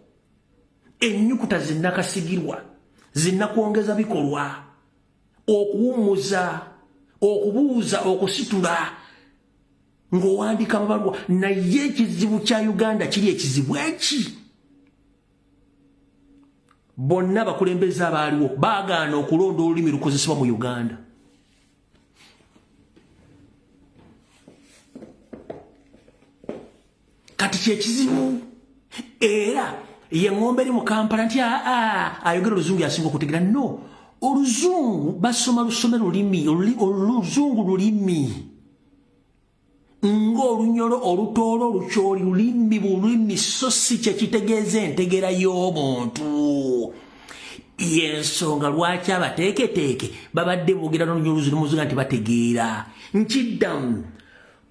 Ennyukuta zinnakasigirwa zinnakwongeza bikolwa okuwummuza okubuuza okusitula ng'owandiika amabaluwa. Naye ekizibu kya Uganda kiri ekizibu eki. Bonna bakulembeze abaaliwo baagaana okulonda olulimi lukozesebwa mu Uganda. Kati kyekizibu era ye ng'ombe eri mu Kampala nti ayogera oluzungu yasinga okutegeera. No, oluzungu basoma lusome lulimi oluzungu lulimi ng'olunyolo olutoolo olukyoli lulimi bulimi so si kyekitegeeza entegera y'omuntu. Y'ensonga lwaki abateeketeeke babadde boogera n'olunyolo luzungu nti bategeera. Nkiddamu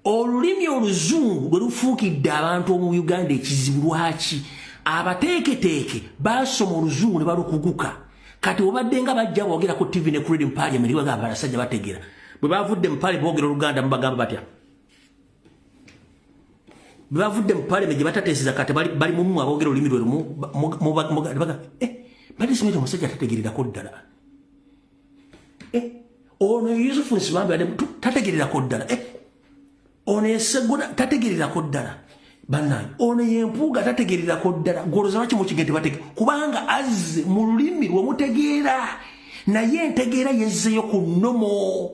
olulimi oluzungu bwe lufuukidde abantu mu Uganda ekizibu lwaki abateeketeeke basoma oluzungu ne balukuguka. Kati obadde nga bajja boogera ku TV ne ku radio mu parliament bagamba abasajja bategeera. Bwe bavudde mu parliament boogera Oluganda mubagamba batya? Bwe bavudde mu parliament gye batateeseza kati bali mu aboogera olulimi lwe lumu badde omusajja tategeererako ddala. Ono Yusufu Nsibambi tategeererako ddala. Ono Esseggona tategeererako ddala. Bannange ono Empuuga tategeererako ddala. Goloza lwaki mukigende bategeera? Kubanga azze mu lulimi lwe mutegeera naye entegeera yezzeyo ku nnomo.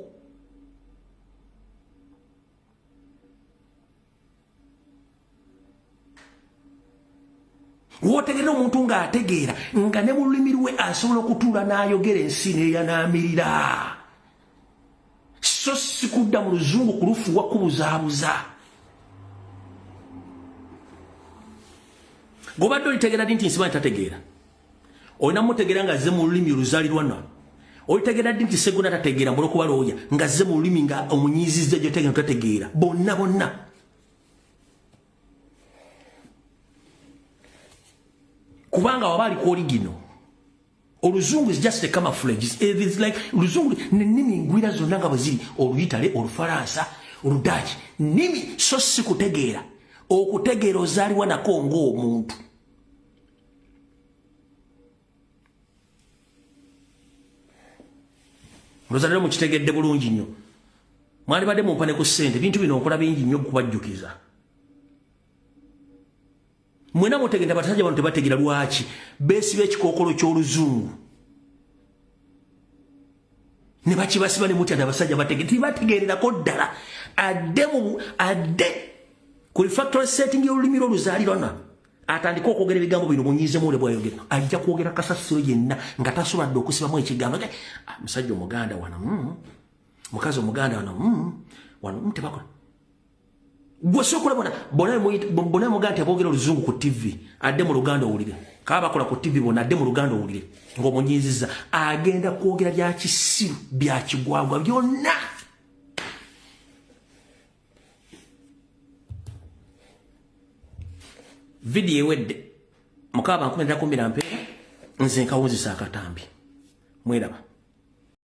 Wotegeera omuntu ng'ategeera nga ne mu lulimi lwe asobola okutuula n'ayogera ensi n'eyanaamirira. So si kudda mu luzungu kulufuwa kubuzaabuza. Gobadde olitegeera ddi nti Nsibambi tategeera? Olina mutegeera ng'azze mu lulimi oluzaalirwana. Olitegeera ddi nti Sseggona tategeera mbula okuba looya ng'azze mu lulimi nga omunyiizizza gy'otegeera tategeera? Bonna. Kubanga waba ali ku origino. Oluzungu is just a camouflage. It is like oluzungu n'ennimi ngwira zonna nga bwe ziri Oluyitale, Olufalansa, Oluddaaki. Nnimi so si kutegeera. Okutegeera ozaalibwa nako ng'omuntu. Ndozalero mukitegedde bulungi nnyo. Mwali badde mumpane ku ssente bintu bino nkola bingi nnyo kubajjukiza. Mwena mutegedde abatajja bano tebategera lwaki beesiba ekikookolo ky'oluzungu. Ne bakibasiba ne mutya abasajja bategedde tibategererako ddala adde ku refractory setting y'olulimi lw'oluzaalirwana atandika okwogera ebigambo bino munyiizemu ole bw'ayogera ajja kwogera kasasiro yenna nga tasobadde okusibamu ekigambo musajja omuganda wano mukazi omuganda wano tebakola gwe sokola bona muganda nti aboogera oluzungu ku TV adde mu luganda owulire kaba bakola ku TV bona adde mu luganda owulire ng'omunyiiziza agenda kwogera bya kisiru bya kigwagwa byonna. Video ewedde mukaba 19 mpeera nze nkawunzisa akatambi mweraba.